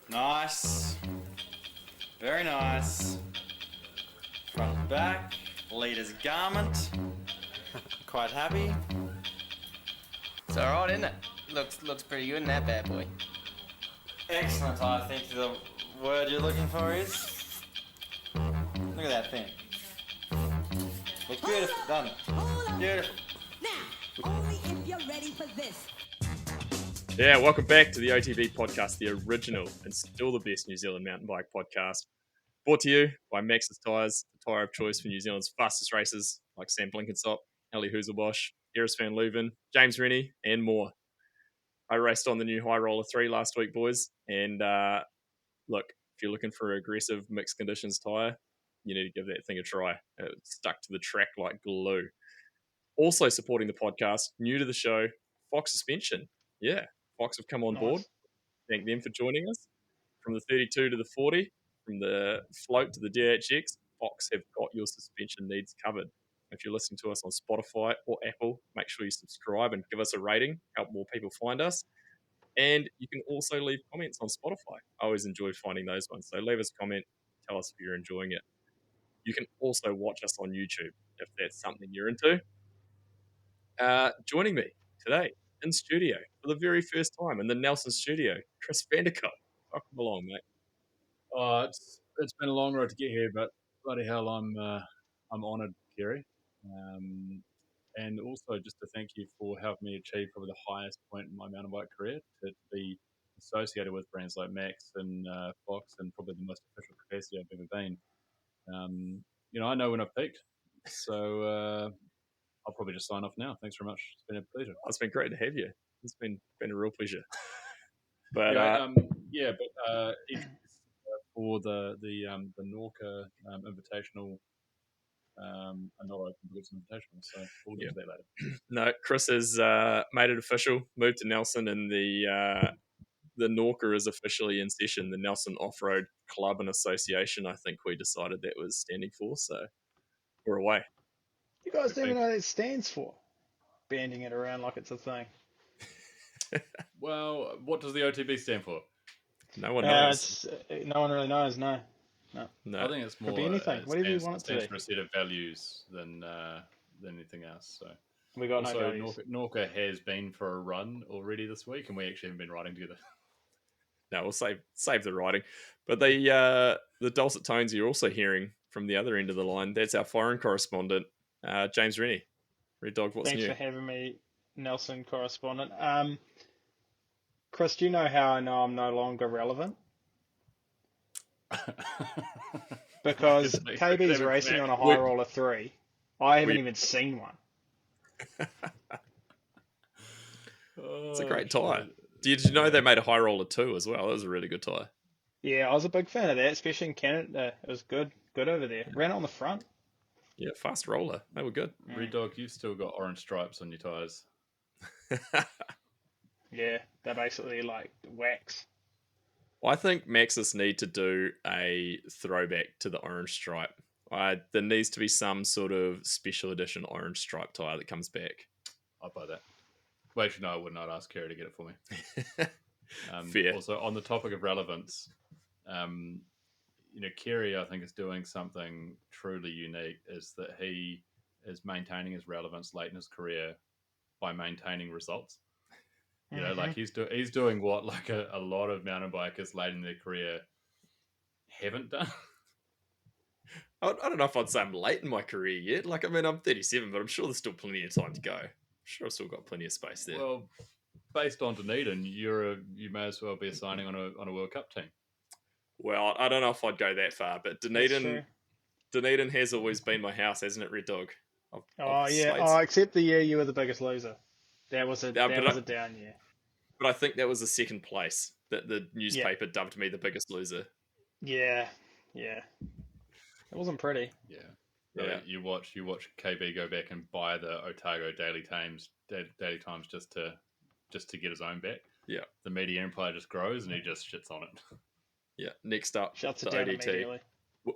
Nice. Very nice. Front and back. Leader's garment. Quite happy. It's alright, isn't it? Looks pretty good in that bad boy. Excellent, I think the word you're looking for is... Look at that thing. Looks beautiful, doesn't it? Beautiful. Now, only if you're ready for this. Yeah, welcome back to the OTB podcast, the original and still the best New Zealand mountain bike podcast. Brought to you by Maxxis Tyres, the tyre of choice for New Zealand's fastest racers like Sam Blenkinsop, Ali Houzelbosch, Iris van Leuven, James Rennie, and more. I raced on the new High Roller 3 last week, boys, and look, if you're looking for an aggressive mixed conditions tyre, you need to give that thing a try. It stuck to the track like glue. Also supporting the podcast, new to the show, Fox Suspension. Yeah, Fox have come on board. Thank them for joining us. From the 32 to the 40, from the float to the DHX, Fox have got your suspension needs covered. If you're listening to us on Spotify or Apple, make sure you subscribe and give us a rating, help more people find us. And you can also leave comments on Spotify. I always enjoy finding those ones. So leave us a comment, tell us if you're enjoying it. You can also watch us on YouTube if that's something you're into. Joining me today in studio for the very first time in the Nelson studio, Chris Vanderkolk. Welcome along, mate. Oh, it's been a long road to get here, but bloody hell, I'm honoured, Kerry, and also just to thank you for helping me achieve probably the highest point in my mountain bike career, to be associated with brands like Max and Fox, and probably the most official capacity I've ever been. I know when I've peaked, so I'll probably just sign off now. Thanks very much. It's been a pleasure. It's been great to have you. It's been a real pleasure. But for the Norca Invitational, I'm not open to this invitational, so we'll get to that later. No, Chris has made it official. Moved to Nelson, and the Norca is officially in session. The Nelson Off-Road Club and Association, I think we decided that was standing for. So we're away. You guys don't even know what it stands for. Banding it around like it's a thing. Well, what does the OTB stand for? No one knows. No one really knows. No. I think it's more. Could be anything. Whatever you want it to be. Stands for a set of values than anything else. So we got also, no values. Norca has been for a run already this week, and we actually haven't been riding together. No, we'll save the riding. But the dulcet tones you're also hearing from the other end of the line, that's our foreign correspondent, James Rennie. Red Dog, what's new? Thanks for having me, Nelson correspondent. Chris, do you know how I know I'm no longer relevant? Because KB's racing on a High Roller 3. I haven't even seen one. It's a great tyre. Did you know they made a High Roller 2 as well? That was a really good tyre. Yeah, I was a big fan of that, especially in Canada. It was good over there. Ran it on the front. Yeah, fast roller. They were good. Red Dog, you've still got orange stripes on your tyres. Yeah, they're basically like wax. Well, I think Maxxis need to do a throwback to the orange stripe. There needs to be some sort of special edition orange stripe tyre that comes back. I'd buy that. Well, actually, no, I would not ask Kerry to get it for me. Fair. Also, on the topic of relevance, Kerry, I think, is doing something truly unique, is that he is maintaining his relevance late in his career by maintaining results. Like he's doing what like a lot of mountain bikers late in their career haven't done. I don't know if I'd say I'm late in my career yet. Like, I mean, I'm 37, but I'm sure there's still plenty of time to go. I'm sure I've still got plenty of space there. Well, based on Dunedin, you may as well be signing on a World Cup team. Well, I don't know if I'd go that far, but Dunedin has always been my house, hasn't it, Red Dog? Except the year you were the biggest loser. That was a down year. But I think that was the second place that the newspaper dubbed me the biggest loser. Yeah. It wasn't pretty. Yeah. You watch KB go back and buy the Otago Daily Times just to get his own back. Yeah. The media empire just grows and he just shits on it. Yeah. Next up, shuts the it down ODT. immediately.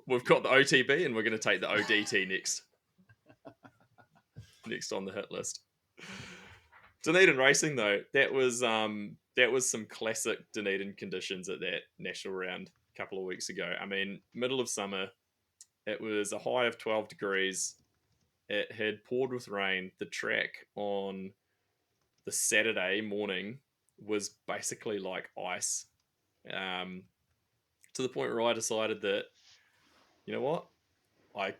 We've got the OTB and we're going to take the ODT next. Next on the hit list. Dunedin racing though, that was some classic Dunedin conditions at that national round a couple of weeks ago. I mean, middle of summer, it was a high of 12 degrees. It had poured with rain. The track on the Saturday morning was basically like ice, to the point where I decided that, you know what, I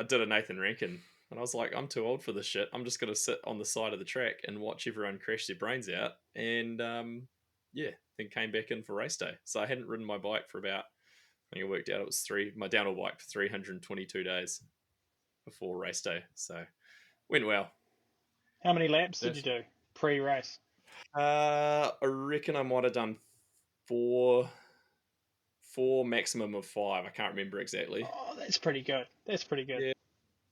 did a Nathan Rankin, and I was like, I'm too old for this shit. I'm just gonna sit on the side of the track and watch everyone crash their brains out, and yeah, then came back in for race day. So I hadn't ridden my bike for about, I think I worked out it was my downhill bike for 322 days before race day. So went well. How many laps did you do pre-race? I reckon I might have done four maximum of 5. I can't remember exactly. Oh, that's pretty good. That's pretty good. Yeah.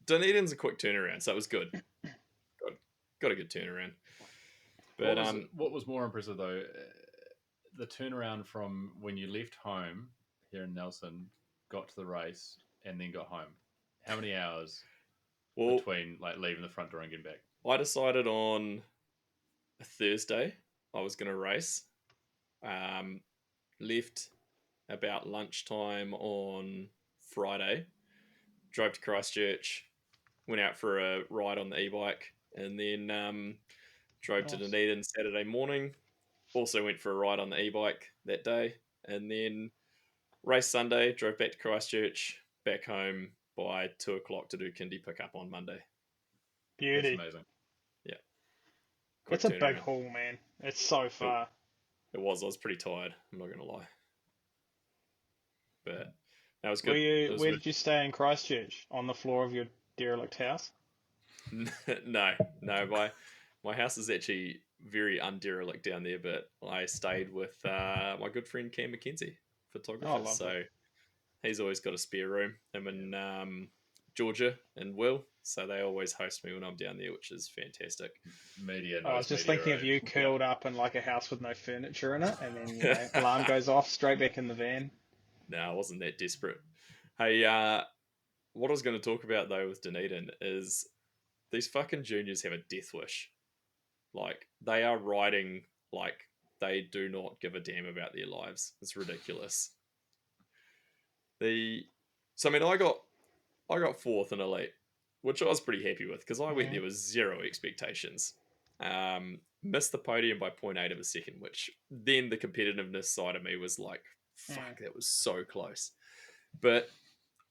Dunedin's a quick turnaround, so it was good. Got a good turnaround. But what was more impressive though, the turnaround from when you left home here in Nelson, got to the race, and then got home. How many hours between like leaving the front door and getting back? I decided on a Thursday I was going to race. Left about lunchtime on Friday. Drove to Christchurch. Went out for a ride on the e-bike, and then drove to Dunedin Saturday morning. Also went for a ride on the e-bike that day, and then race Sunday. Drove back to Christchurch, back home by 2:00 to do kindy pickup on Monday. Beauty. That's amazing. Yeah, it's a big haul, man. It's so far. It was. I was pretty tired. I'm not gonna lie, but that was good. Where did you stay in Christchurch? On the floor of your derelict house? No. My house is actually very underelict down there, but I stayed with my good friend Cam McKenzie, photographer. So he's always got a spare room. Him and Georgia and Will, so they always host me when I'm down there, which is fantastic. I was just thinking of you curled up in like a house with no furniture in it, and then alarm goes off, straight back in the van. No, I wasn't that desperate. Hey, what I was going to talk about though with Dunedin is these fucking juniors have a death wish. Like, they are riding like they do not give a damn about their lives. It's ridiculous. So I mean, I got 4th in elite, which I was pretty happy with because I went there with 0 expectations. Missed the podium by 0.8 of a second, which then the competitiveness side of me was like, fuck, that was so close. But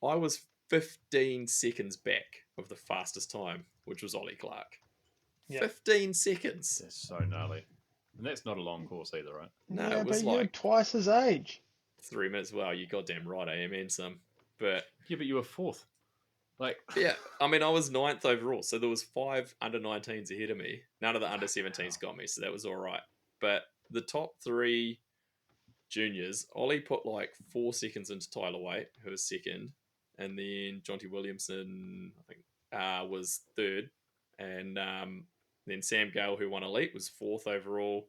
I was 15 seconds back of the fastest time, which was Ollie Clark. Yep. 15 seconds. That's so gnarly. And that's not a long course either, right? No, it was but like you're twice his age. 3 minutes. Well, you goddamn right, I am, and some. But yeah, but you were 4th. Like, yeah, I mean, I was 9th overall, so there was 5 under-19s ahead of me. None of the under-17s got me, so that was all right. But the top 3 juniors, Ollie put like 4 seconds into Tyler Waite, who was 2nd, and then Jonty Williamson, I think, was 3rd, and then Sam Gale, who won elite, was 4th overall.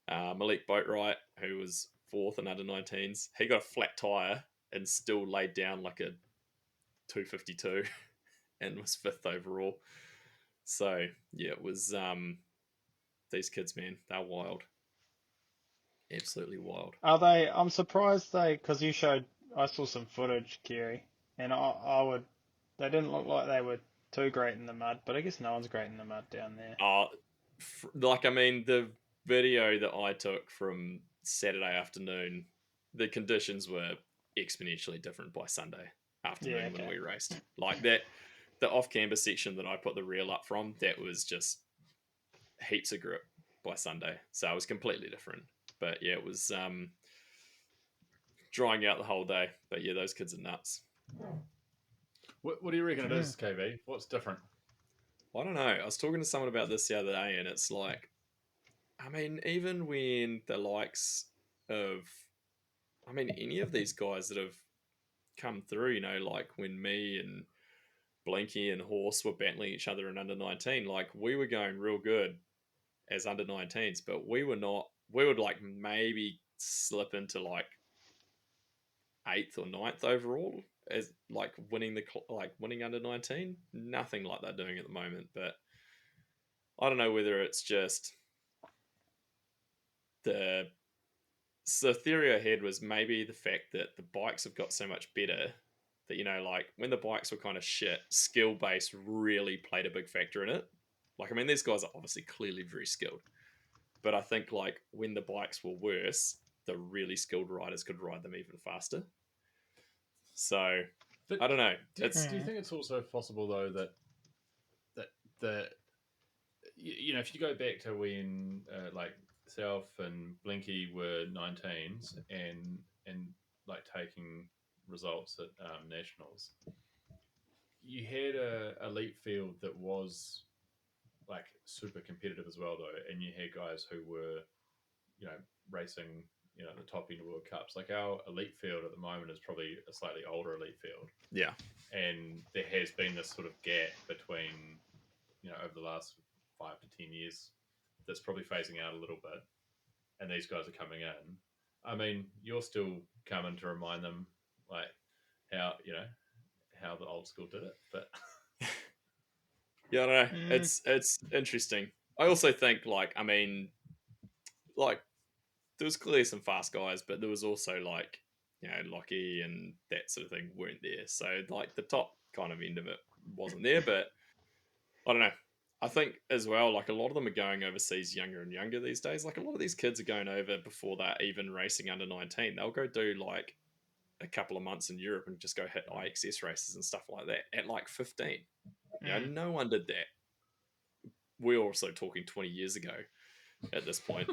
Malik Boatwright, who was 4th in under-19s, he got a flat tyre and still laid down like a 252 and was 5th overall. So yeah, it was these kids, man, they're wild. Absolutely wild. Are they? I'm surprised because you showed, I saw some footage, Kerry, and they didn't look like they were too great in the mud, but I guess no one's great in the mud down there. Like, I mean, the video that I took from Saturday afternoon, the conditions were exponentially different by Sunday afternoon when we raced. Like that, the off-canvas section that I put the reel up from, that was just heaps of grip by Sunday. So it was completely different. But yeah, it was drying out the whole day. But yeah, those kids are nuts. What do you reckon it is, KV? What's different? I don't know. I was talking to someone about this the other day, and it's like, I mean, even when the likes of, I mean, any of these guys that have come through, you know, like when me and Blinky and Horse were battling each other in under-19, like we were going real good as under-19s, but we were not, we would like maybe slip into like 8th or 9th overall as like winning under-19. Nothing like they're doing at the moment, but I don't know whether it's just the theory I had was maybe the fact that the bikes have got so much better that, you know, like when the bikes were kind of shit, skill base really played a big factor in it. Like, I mean, these guys are obviously clearly very skilled, but I think like when the bikes were worse, the really skilled riders could ride them even faster. So But I don't know. do It's you think it's also possible though that the you know, if you go back to when like Self and Blinky were 19s and like taking results at nationals, you had a elite field that was like super competitive as well though, and you had guys who were, you know, racing, you know, at the top end of World Cups. Like our elite field at the moment is probably a slightly older elite field, yeah, and there has been this sort of gap between, you know, over the last 5 to 10 years that's probably phasing out a little bit, and these guys are coming in. I mean, you're still coming to remind them like how, you know, how the old school did it, but yeah, I don't know. Mm. It's interesting. I also think like, I mean, like there was clearly some fast guys, but there was also like, you know, Lockie and that sort of thing weren't there. So like the top kind of end of it wasn't there, but I don't know. I think as well, like a lot of them are going overseas younger and younger these days. Like a lot of these kids are going over before they're even racing under 19. They'll go do like a couple of months in Europe and just go hit IXS races and stuff like that at like 15. You know, no one did that. We're also talking 20 years ago at this point.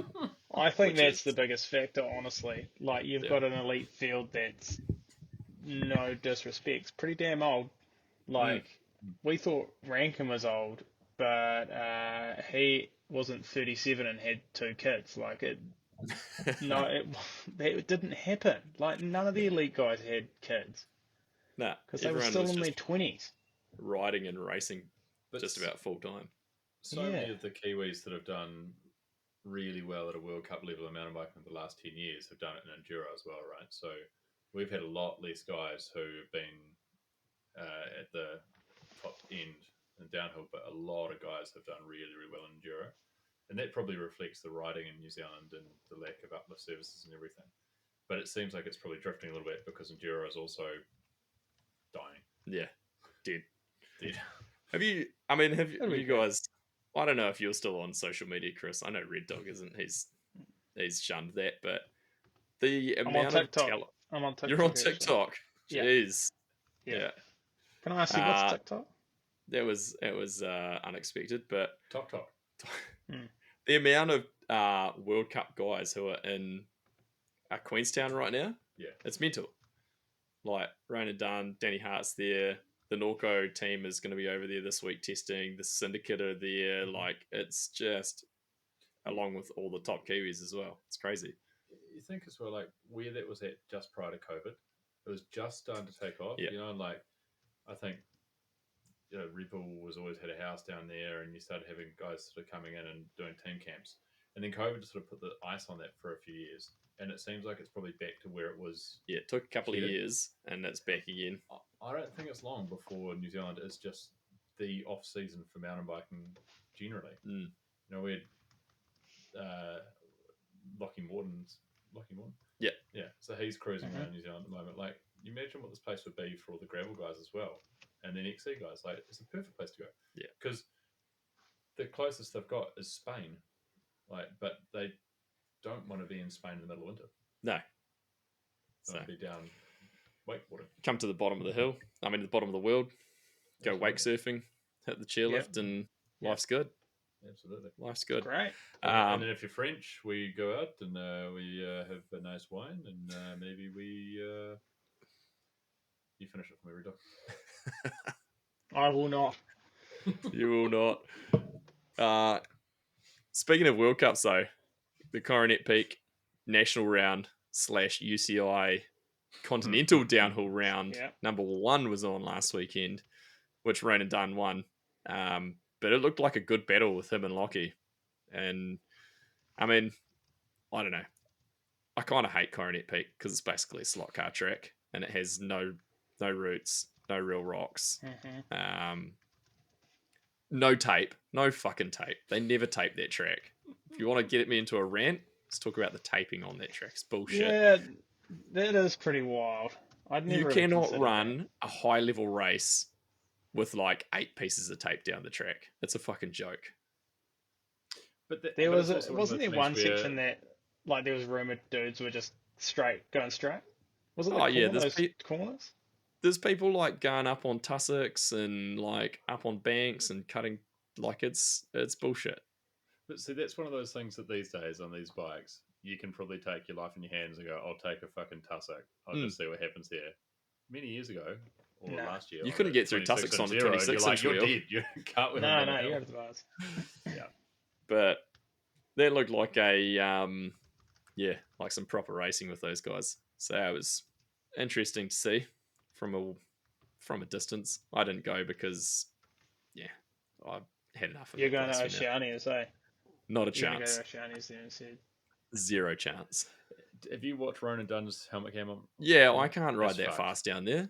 I think Which that's is, the biggest factor, honestly. Like, you've yeah. got an elite field that's, no disrespect, it's pretty damn old. Like, we thought Rankin was old, but he wasn't 37 and had 2 kids. Like, no, it didn't happen. Like, none of the elite guys had kids Nah, because they were everyone still was in their just 20s. riding and racing but just about full time. so Yeah. many of the Kiwis that have done really well at a World Cup level of mountain biking in the last 10 years have done it in enduro as well, right? So we've had a lot less guys who have been at the top end and downhill, but a lot of guys have done really, really well in enduro. And that probably reflects the riding in New Zealand and the lack of uplift services and everything. But it seems like it's probably drifting a little bit because enduro is also dying. Yeah, dead. Dead. Have you? I mean, have That'd be you good. guys? I don't know if you're still on social media, Chris. I know Red Dog isn't. He's shunned that, but the I'm on amount of TikTok. talent. I'm on TikTok. You're on Actually. TikTok. Yeah. Jeez. Yeah. Yeah. Can I ask you what's Uh, TikTok? That was unexpected, but Talk. the amount of World Cup guys who are in Queenstown right now, Yeah. it's mental. Like Ronan Dunn, Danny Hart's there. The Norco team is going to be over there this week testing. The Syndicate are there. Like it's just, along with all the top Kiwis as well. It's crazy. You think as well, like where that was at just prior to COVID, it was just starting to take off. Yeah. You know, like I think, you know, Red Bull was always had a house down there, and you started having guys sort of coming in and doing team camps, and then COVID sort of put the ice on that for a few years, and it seems like it's probably back to where it was. Yeah, it took a couple of Headed. years, and it's back again. I don't think it's long before New Zealand is just the off season for mountain biking generally. Mm. You know, we had Lockie Morton. Yeah. So he's cruising around New Zealand at the moment. Like, you imagine what this place would be for all the gravel guys as well, and then XC guys. Like, it's a perfect place to go. Yeah. Because the closest they've got is Spain. Like, but they don't want to be in Spain in the middle of winter. No. They want to be down wakeboarding. Come to the bottom of the hill. I mean, the bottom of the world. Go wake surfing, hit the chairlift, and life's good. Absolutely. Life's good. Great. And then if you're French, we go out and we have a nice wine, and maybe we... You finish it for me, Redo. I will not. You will not. Speaking of World Cups, though, the Coronet Peak National Round / UCI Continental Downhill Round number 1 was on last weekend, which Ronan Dunn won. But it looked like a good battle with him and Lockie. And, I mean, I don't know. I kind of hate Coronet Peak because it's basically a slot car track and it has no roots, no real rocks. No tape. No fucking tape. They never tape that track. If you want to get me into a rant, let's talk about the taping on that track. It's bullshit. Yeah, that is pretty wild. I'd You never even cannot considered run a high level race with like 8 pieces of tape down the track. It's a fucking joke. But that. There but was it's also one of wasn't those there one things where section that like there was rumored dudes were just going straight? Was it the Oh yeah, corner, those corners? there's people like going up on tussocks and like up on banks and cutting, like it's bullshit. But see, that's one of those things that these days on these bikes, you can probably take your life in your hands and go, I'll take a fucking tussock. I'll just see what happens there. Many years ago, or No. last year, You on couldn't a get through 26 tussocks on a inch zero, 26 you're inch like, you're wheel. dead. You can't win No, on the you're hill. out of the bars. Yeah. But that looked like a like some proper racing with those guys. So it was interesting to see from a distance. I didn't go because I had enough of You're it. going to Oceania's, eh? Not a You're going to go chance. to Oceania's then instead. Zero chance. Have you watched Ronan Dunn's helmet cam on? Yeah, I can't ride That's that fucked. fast down there.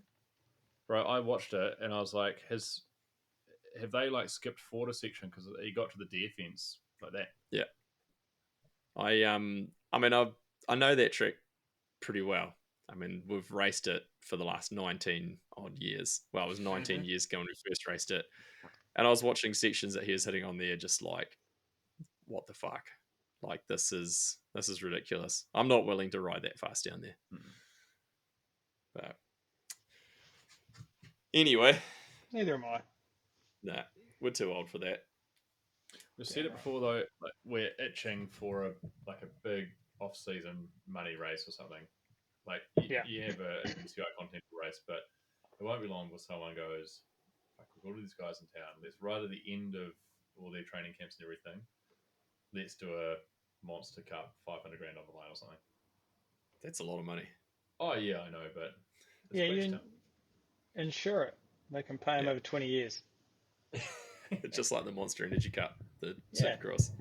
Bro, I watched it and I was like, have they like skipped forward a section because he got to the deer fence like that? Yeah. I mean I know that trick pretty well. I mean, we've raced it for the last 19 odd years. Well, it was 19 years ago when we first raced it. And I was watching sections that he was hitting on there just like, what the fuck? Like this is ridiculous. I'm not willing to ride that fast down there. But anyway, Neither am I. nah, we're too old for that. We've said it before though, like we're itching for a big off-season money race or something. Like you have an MCI Continental race, but it won't be long before someone goes, "Fuck, we've got all these guys in town. Let's right at the end of all their training camps and everything, let's do a Monster Cup, 500 grand on the line or something." That's a lot of money. Oh yeah, I know, but it's Yeah, beach you town. insure it. They can pay him over 20 years. Just like the Monster Energy Cup, the Yeah. Supercross.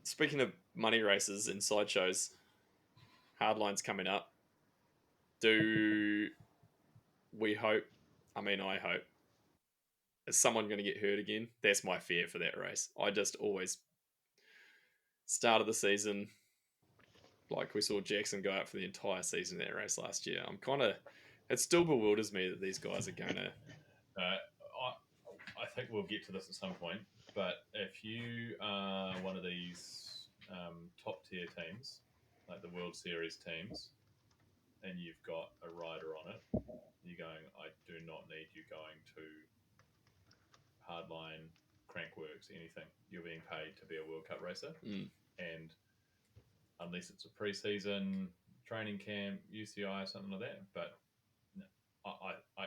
Speaking of money races and sideshows, Hardline's coming up. Do we hope? I mean, I hope. Is someone going to get hurt again? That's my fear for that race. I just always start of the season, like we saw Jackson go out for the entire season in that race last year. I'm kind of, it still bewilders me that these guys are going to. I think we'll get to this at some point, but if you are one of these top tier teams, like the World Series teams, and you've got a rider on it, you're going, I do not need you going to Hardline, Crankworks, anything. You're being paid to be a World Cup racer. And unless it's a pre-season training camp, UCI, something like that, but no, I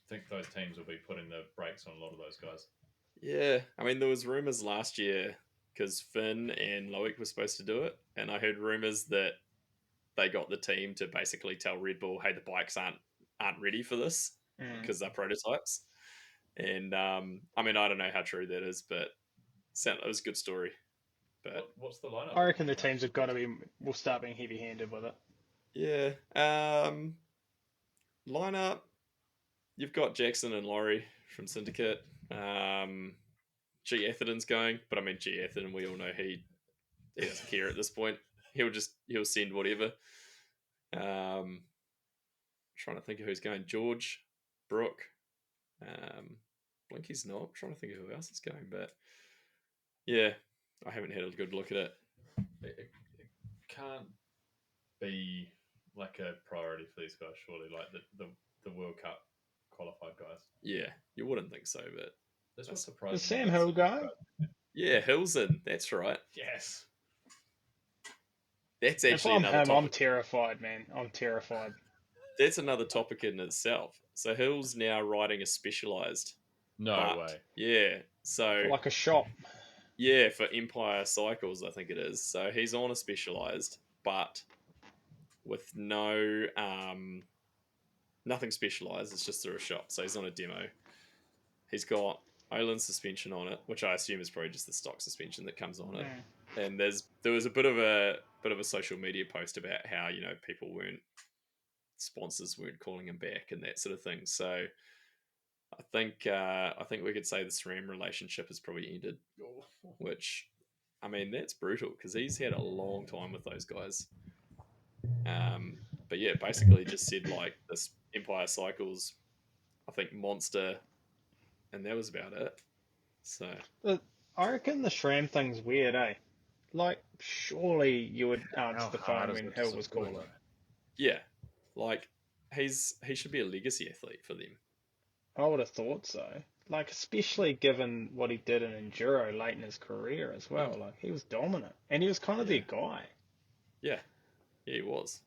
think those teams will be putting the brakes on a lot of those guys. Yeah, I mean, there was rumors last year because Finn and Loic were supposed to do it, and I heard rumors that they got the team to basically tell Red Bull, "Hey, the bikes aren't ready for this because they're prototypes." And I mean, I don't know how true that is, but it was a good story. But what's the lineup? I reckon the teams have got to will start being heavy-handed with it. yeah, lineup. You've got Jackson and Laurie from Syndicate. G. Atherton's going, but I mean, G. Atherton, we all know he doesn't care at this point. He'll send whatever. Trying to think of who's going. George, Brooke, Blinky's not. I'm trying to think of who else is going, but yeah, I haven't had a good look at it. It can't be like a priority for these guys, surely. Like the World Cup qualified guys. Yeah, you wouldn't think so, but That's what surprised me. Is Sam Hill going? yeah, Hill's in. That's right. Yes. That's If actually I'm another him, topic. I'm terrified, man. I'm terrified. That's another topic in itself. So Hill's now riding a Specialized. No way. Yeah. So Like a shop. yeah, for Empire Cycles, I think it is. So he's on a Specialized, but with no nothing specialized. It's just through a shop. So he's on a demo. He's got Olin suspension on it, which I assume is probably just the stock suspension that comes on it. And there was a bit of a social media post about how, you know, sponsors weren't calling him back and that sort of thing. So I think we could say the SRAM relationship has probably ended, which, I mean, that's brutal because he's had a long time with those guys. But yeah, basically just said like this Empire Cycles, I think Monster, and that was about it. So But I reckon the SRAM thing's weird, eh? Like, surely you would answer How the hard phone is when it to Hill was support calling. though? yeah, like he should be a legacy athlete for them. I would have thought so. Like, especially given what he did in Enduro late in his career as well. Like, he was dominant. And he was kind of Yeah, their guy. yeah, yeah, he was.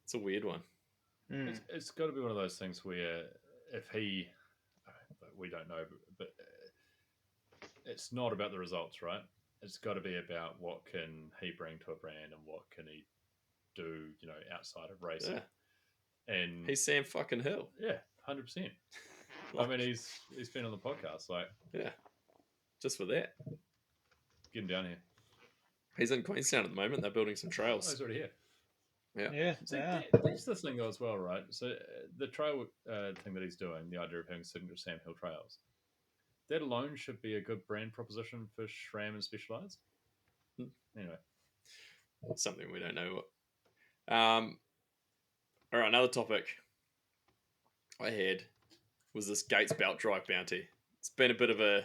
It's a weird one. Mm. It's got to be one of those things where if he, we don't know, but it's not about the results, right? It's got to be about what can he bring to a brand and what can he do, outside of racing. Yeah, And he's Sam fucking Hill. yeah, 100%. I Like, mean, he's been on the podcast. Like, yeah, just for that. get him down here. He's in Queenstown at the moment. They're building some Oh, trails. he's already here. Yeah. Yeah, See, yeah. that's the thing though as well, right? So the trail thing that he's doing, the idea of having signature Sam Hill trails, that alone should be a good brand proposition for SRAM and Specialized. Anyway, Something we don't know. All right, another topic I had was this Gates belt drive bounty. It's been a bit of a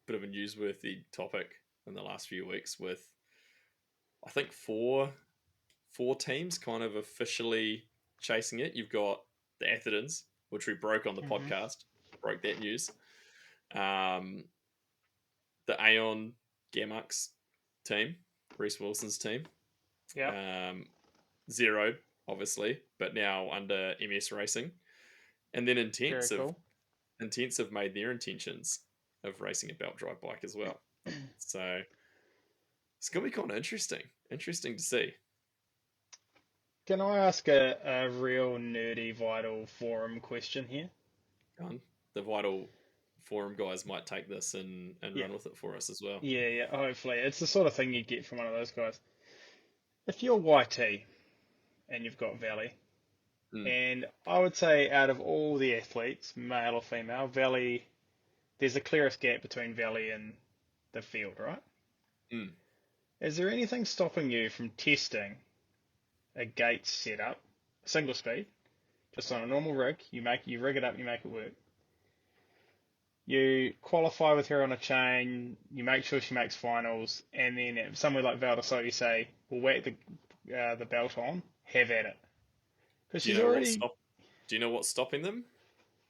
newsworthy topic in the last few weeks with, I think, four teams kind of officially chasing it. You've got the Athertons, which we broke on the podcast, broke that news. The Aon Gamux team, Reese Wilson's team. Yeah. Zero, obviously, but now under MS Racing. And then Very cool. Intense have made their intentions of racing a belt drive bike as well. So it's going to be kind of interesting to see. Can I ask a real nerdy Vital forum question here? The Vital forum guys might take this and Yeah. run with it for us as well. Yeah, hopefully. It's the sort of thing you get from one of those guys. If you're YT and you've got Valley, and I would say out of all the athletes, male or female, Valley, there's the clearest gap between Valley and the field, right? Mm. Is there anything stopping you from testing a Gates setup, single speed, just on a normal rig? You rig it up, you make it work. You qualify with her on a chain, you make sure she makes finals, and then somewhere like Val d'Isole, you say, we'll whack the belt on, have at it. Because she's already... Do you know what's stopping them?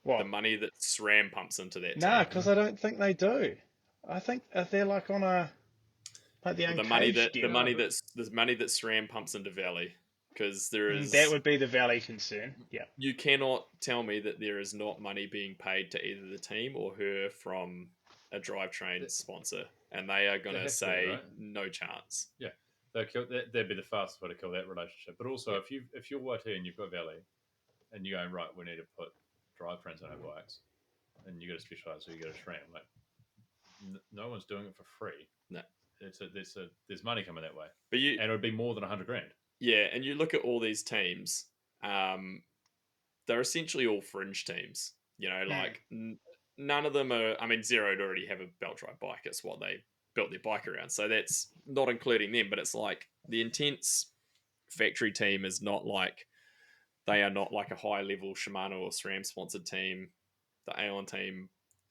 What? The money that SRAM pumps into that Nah, team. because I don't think they do. I think they're like on a... Like the money that SRAM pumps into Valley, because there is... That would be the Valley concern, yeah. You cannot tell me that there is not money being paid to either the team or her from a drivetrain sponsor, and they are going to say right? no chance. Yeah, that'd be the fastest way to kill that relationship. But also, if you're YT and you've got Valley, and you're going, right, we need to put drivetrains on our bikes, and you got to specialize, or you got to SRAM, like no one's doing it for free. No, there's money coming that way, and it would be more than $100,000. Yeah, and you look at all these teams, they're essentially all fringe teams. Like none of them are. I mean, Zero would already have a belt drive bike. It's what they built their bike around. So that's not including them. But it's like the Intense factory team is not like, they are not like a high level Shimano or SRAM sponsored team. The Aon team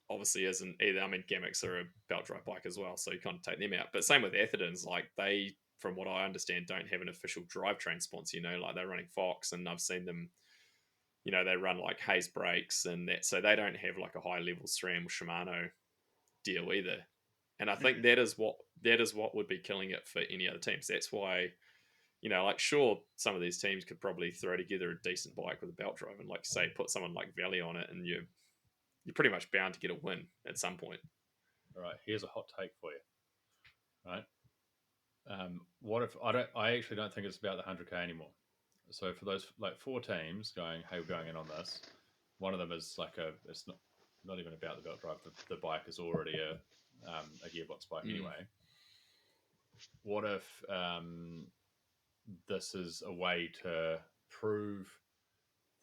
obviously isn't either. I mean, Gamix are a belt drive bike as well, so you can't take them out. But same with Athertons, like they, from what I understand, don't have an official drivetrain sponsor. Like they're running Fox, and I've seen them. They run like Hayes brakes and that, so they don't have like a high level SRAM Shimano deal either. And I think that is what would be killing it for any other teams. That's why, like sure, some of these teams could probably throw together a decent bike with a belt drive and, like say, put someone like Valley on it, and you're pretty much bound to get a win at some point. All right, here's a hot take for you. Right, what if I actually don't think it's about the 100K anymore. So for those like four teams going, hey, we're going in on this. One of them is like it's not even about the belt drive. The bike is already a gearbox bike anyway. What if this is a way to prove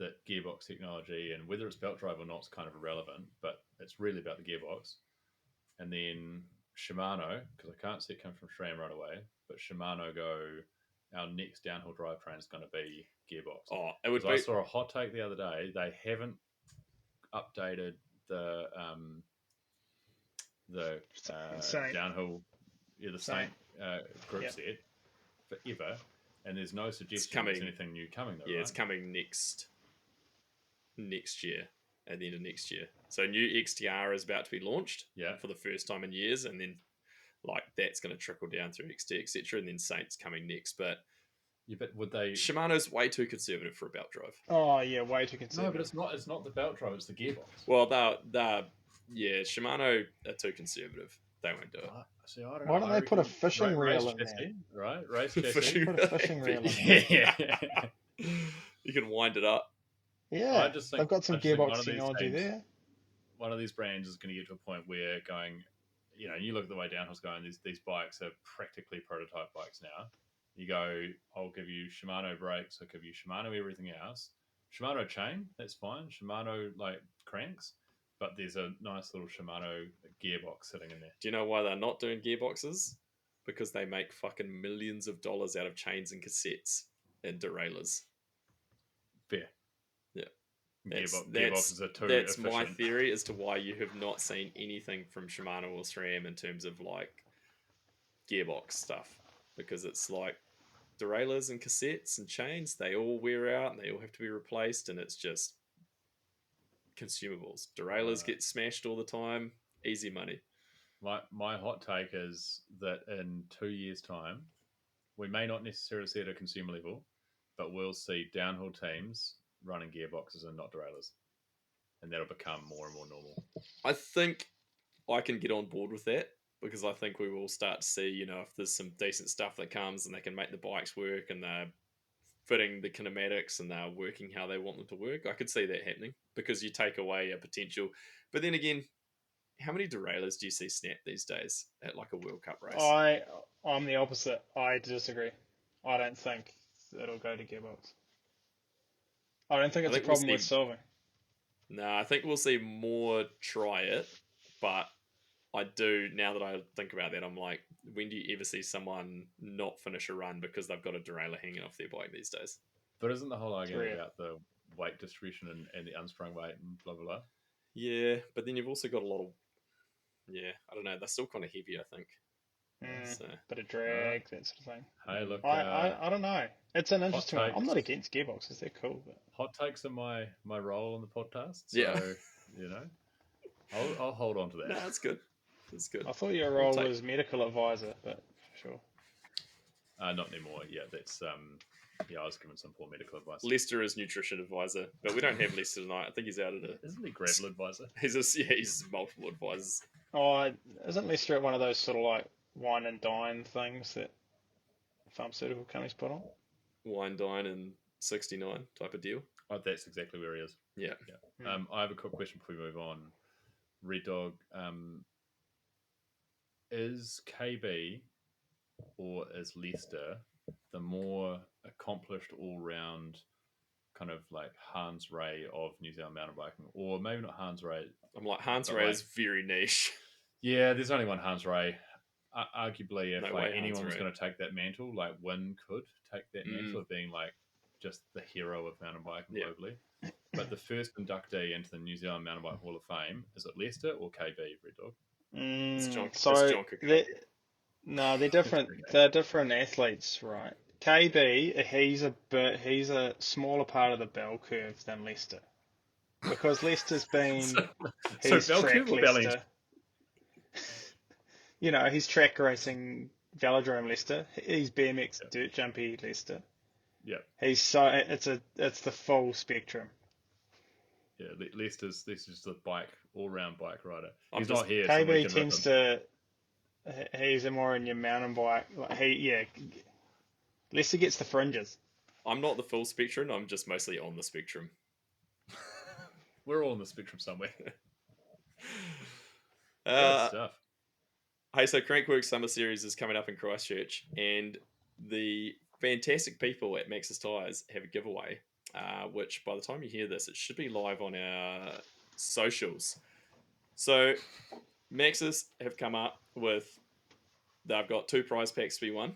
that gearbox technology, and whether it's belt drive or not is kind of irrelevant, but it's really about the gearbox. And then Shimano, because I can't see it come from SRAM right away, but Shimano go, our next downhill drivetrain is going to be gearbox. Oh, it would be. I saw a hot take the other day. They haven't updated the Saint. downhill, the Saint. group Yep. set forever, and there's no suggestion coming. there's anything new coming though. Yeah, right? it's coming next year, at the end of next year. So new XTR is about to be launched for the first time in years, and then like that's going to trickle down through XT, etc. And then Saint's coming next. But yeah, but would they? Shimano's way too conservative for a belt drive. Oh yeah, way too conservative. No, but it's not. It's not the belt drive. It's the gearbox. Well, Shimano are too conservative. They won't do it. See, I don't Why know. don't they put a fishing reel in there? Right, race Fishing chassis. Put a fishing reel in there. Yeah. You can wind it up. Yeah, I just think- they've got some I just think one gearbox of these technology things- there. One of these brands is going to get to a point where going, you look at the way downhill's going. These bikes are practically prototype bikes now. You go, I'll give you Shimano brakes. I'll give you Shimano everything else. Shimano chain, that's fine. Shimano like cranks, but there's a nice little Shimano gearbox sitting in there. Do you know why they're not doing gearboxes? Because they make fucking millions of dollars out of chains and cassettes and derailleurs. Fair. Yeah. Gearboxes are too That's efficient. my theory as to why you have not seen anything from Shimano or SRAM in terms of like gearbox stuff, because it's like derailleurs and cassettes and chains, they all wear out and they all have to be replaced, and it's just consumables. Derailleurs get smashed all the time. Easy money. My hot take is that in 2 years' time, we may not necessarily see it at a consumer level, but we'll see downhill teams running gearboxes and not derailleurs, and that'll become more and more normal. I think I can get on board with that, because I think we will start to see, if there's some decent stuff that comes and they can make the bikes work and they're fitting the kinematics and they're working how they want them to work. I could see that happening, because you take away a potential. But then again, how many derailleurs do you see snap these days at like a World Cup race? I'm the opposite. I disagree. I don't think it'll go to gearbox. I don't think it's a problem worth solving. No, I think we'll see more try it, but I do, now that I think about that, I'm like, when do you ever see someone not finish a run because they've got a derailleur hanging off their bike these days? But isn't the whole argument about the weight distribution and the unsprung weight and blah, blah, blah? Yeah, but then you've also got a lot of, I don't know, they're still kind of heavy, I think. So. Bit of drag, that sort of thing. Hey, look. I don't know. It's an interesting one. I'm not against gearboxes. They're cool. But... Hot takes are my role on the podcast. So, yeah. I'll hold on to that. No, that's good. That's good. I thought your role was medical advisor, but sure. Not anymore. Yeah, that's I was given some poor medical advice. Lester is nutrition advisor, but we don't have Lester tonight. I think he's out of it. Isn't he gravel advisor? He's multiple advisors. Oh, isn't Lester at one of those sort of like wine and dine things that pharmaceutical companies put on? Wine, dine, and 69 type of deal. Oh, that's exactly where he is. Yeah. I have a quick question before we move on. Red Dog, is KB or is Leicester the more accomplished all-round kind of like Hans Ray of New Zealand mountain biking? Or maybe not Hans Ray. I'm like, Hans Ray is very niche. Yeah, there's only one Hans Ray. Arguably, if anyone was Ray. going to take that mantle, like Wynn could take that mantle of being like just the hero of mountain biking globally. But the first inductee into the New Zealand Mountain Bike Hall of Fame, is it Leicester or KB, Red Dog? They're different. They're different athletes, right? KB, he's a smaller part of the bell curve than Leicester, because Leicester's been so bell track curve or belly? He's track racing velodrome Leicester. He's BMX dirt jumpy Leicester. Yeah. It's the full spectrum. Yeah, Leicester's the all-round bike rider. He's not here. KB tends to. He's more in your mountain bike. Leicester gets the fringes. I'm not the full spectrum. I'm just mostly on the spectrum. We're all on the spectrum somewhere. Good stuff. Hey, so Crankworks Summer Series is coming up in Christchurch, and the fantastic people at Maxxis Tyres have a giveaway which by the time you hear this, it should be live on our socials. So Maxxis have come up with, they've got 2 prize packs to be won.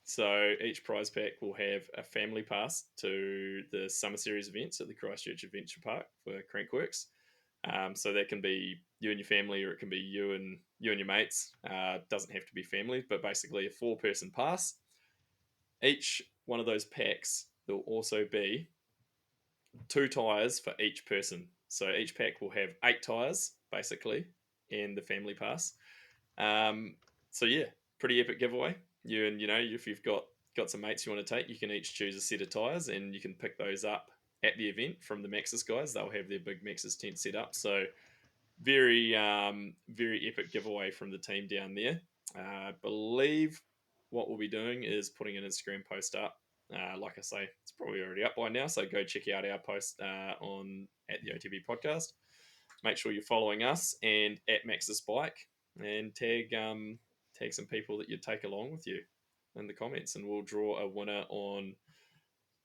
So each prize pack will have a family pass to the Summer Series events at the Christchurch Adventure Park for Crankworks. So that can be you and your family, or it can be you and your mates. Doesn't have to be family, but basically a 4-person pass. Each one of those packs, there'll also be 2 tyres for each person. So each pack will have 8 tyres, basically, in the family pass. So yeah, pretty epic giveaway. If you've got some mates you want to take, you can each choose a set of tyres, and you can pick those up at the event from the Maxxis guys. They'll have their big Maxxis tent set up. So very, very epic giveaway from the team down there. I believe what we'll be doing is putting an Instagram post up. Like I say, it's probably already up by now, so go check out our post on at the OTB podcast. Make sure you're following us and at Maxxis Bike, and tag some people that you'd take along with you in the comments, and we'll draw a winner on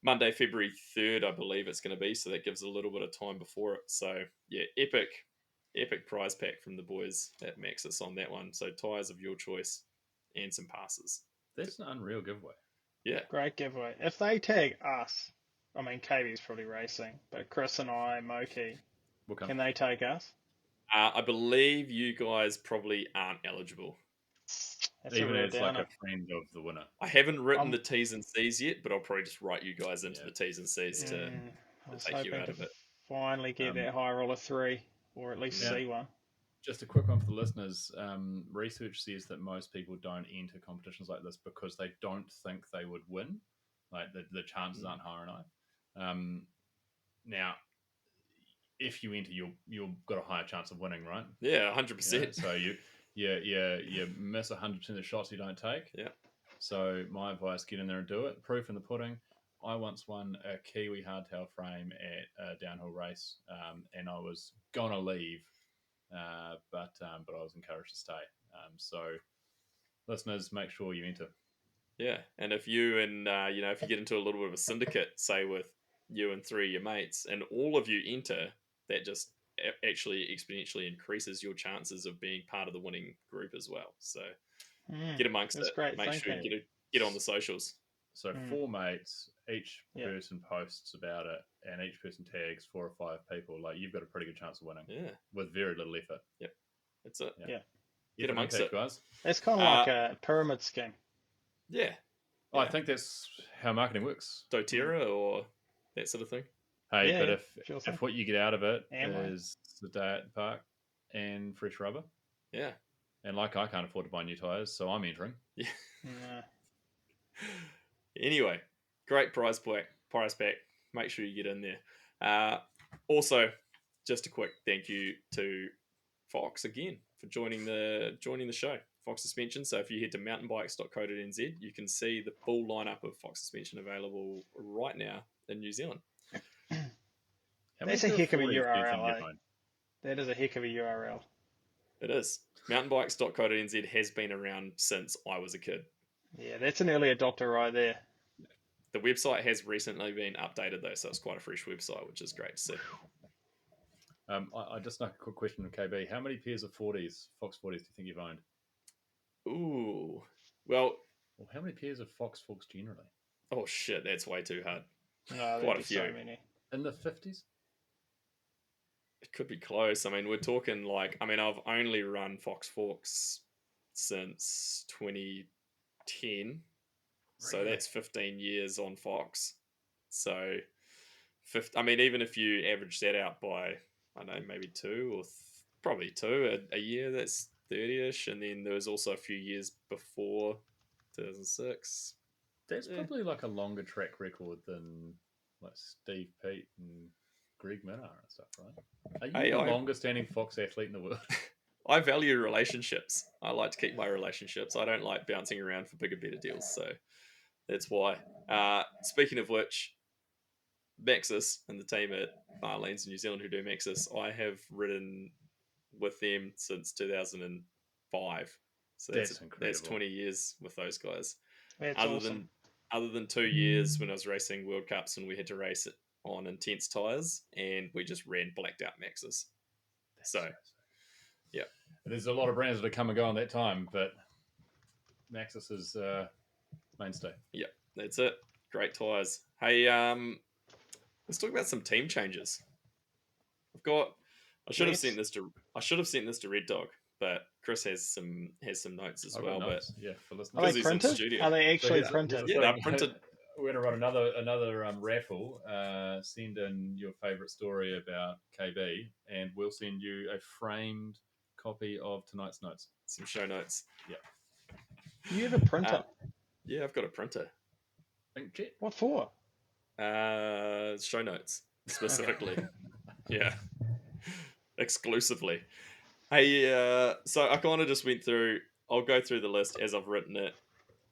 Monday, February 3rd, I believe it's going to be. So that gives a little bit of time before it. So yeah, epic prize pack from the boys at Maxxis on that one. So tyres of your choice and some passes. That's an unreal giveaway. Yeah. Great giveaway. If they tag us, I mean, KB's probably racing, but Chris and I, Moki, can they take us? I believe you guys probably aren't eligible. That's Even a real as downer. like a friend of the winner. I haven't written the T's and C's yet, but I'll probably just write you guys into the T's and C's to take you out of it. Finally get that high roller 3, or at least see one. Just a quick one for the listeners. Research says that most people don't enter competitions like this because they don't think they would win. Like the chances aren't high enough. Now, if you enter, you've got a higher chance of winning, right? Yeah, 100%. So you miss 100% of the shots you don't take. Yeah. So my advice: get in there and do it. Proof in the pudding. I once won a Kiwi hardtail frame at a downhill race, and I was gonna leave, but I was encouraged to stay. So listeners, make sure you enter. Yeah, and if you and if you get into a little bit of a syndicate, say with you and 3 of your mates, and all of you enter, that just actually exponentially increases your chances of being part of the winning group as well. So get amongst it. Great. Make sure you get on the socials. So 4 mates, each person posts about it, and each person tags 4 or 5 people. Like, you've got a pretty good chance of winning. Yeah, with very little effort. Yep, that's it. Yeah. Get amongst it, guys. It's kind of like a pyramid scheme. Yeah. I think that's how marketing works. doTERRA or that sort of thing. Hey, but if what you get out of it is the day at the park and fresh rubber, and like I can't afford to buy new tyres, so I'm entering. Yeah. Anyway, great prize pack. Make sure you get in there. Also, just a quick thank you to Fox again for joining the show. Fox Suspension. So if you head to mountainbikes.co.nz, you can see the full lineup of Fox Suspension available right now in New Zealand. That's a heck of a URL. That is a heck of a URL. It is. Mountainbikes.co.nz has been around since I was a kid. Yeah, that's an early adopter right there. The website has recently been updated though, so it's quite a fresh website, which is great to see. I just know a quick question from KB. How many pairs of Fox 40s do you think you've owned? Ooh. Well, how many pairs of Fox Forks generally? Oh shit, that's way too hard. No, quite a few. So many. In the 50s? It could be close. I mean, we're talking I've only run Fox Forks since 2010. Really? So that's 15 years on Fox. So, even if you average that out by, I don't know, maybe 2 or probably 2 a year, that's 30-ish. And then there was also a few years before 2006. That's probably like a longer track record than like Steve Pete and Greg Minnar and stuff, right? Are you the longest standing Fox athlete in the world? I value relationships. I like to keep my relationships. I don't like bouncing around for bigger, better deals. So that's why. Speaking of which, Maxxis and the team at Marlene's in New Zealand who do Maxxis, I have ridden with them since 2005. So that's 20 years with those guys. That's awesome. Other than 2 years when I was racing World Cups and we had to race on Intense Tyres, and we just ran blacked out Maxxis. So, yeah. There's a lot of brands that have come and go on that time, but Maxxis is mainstay. Yeah, that's it. Great tyres. Hey, let's talk about some team changes. I should have sent this to Red Dog, but Chris has some notes as well. Notes. But yeah, for listeners. Are because they he's in printed? studio. Are they actually So printed? Yeah, they're printed. We're going to run another raffle. Send in your favourite story about KB, and we'll send you a framed copy of tonight's notes. Some show notes. Yeah. You have a printer? Yeah, I've got a printer. Inkjet? What for? Show notes specifically. Yeah, exclusively. Hey, so I kind of just went through. I'll go through the list as I've written it.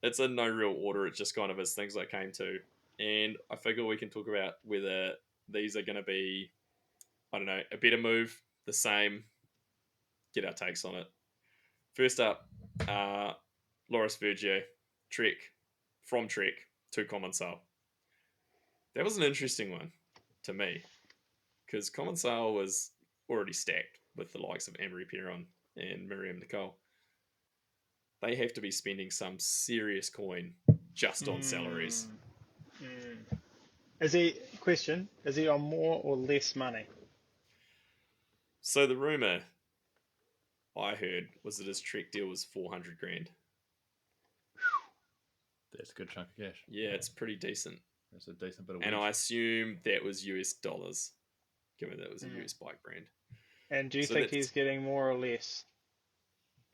It's in no real order. It's just kind of as things I came to, and I figure we can talk about whether these are going to be, I don't know, a better move, the same. Get our takes on it. First up, Loris Vergio, Trek, from Trek to Commensal. That was an interesting one to me, because Commensal was already stacked with the likes of Amory Perron and Miriam Nicole. They have to be spending some serious coin just on salaries. Is he on more or less money? So the rumor I heard was that his Trek deal was 400 grand. That's a good chunk of cash. Yeah, it's pretty decent. That's a decent bit of And wage. I assume that was US dollars, given that it was a US bike brand. And do you So think that's- he's getting more or less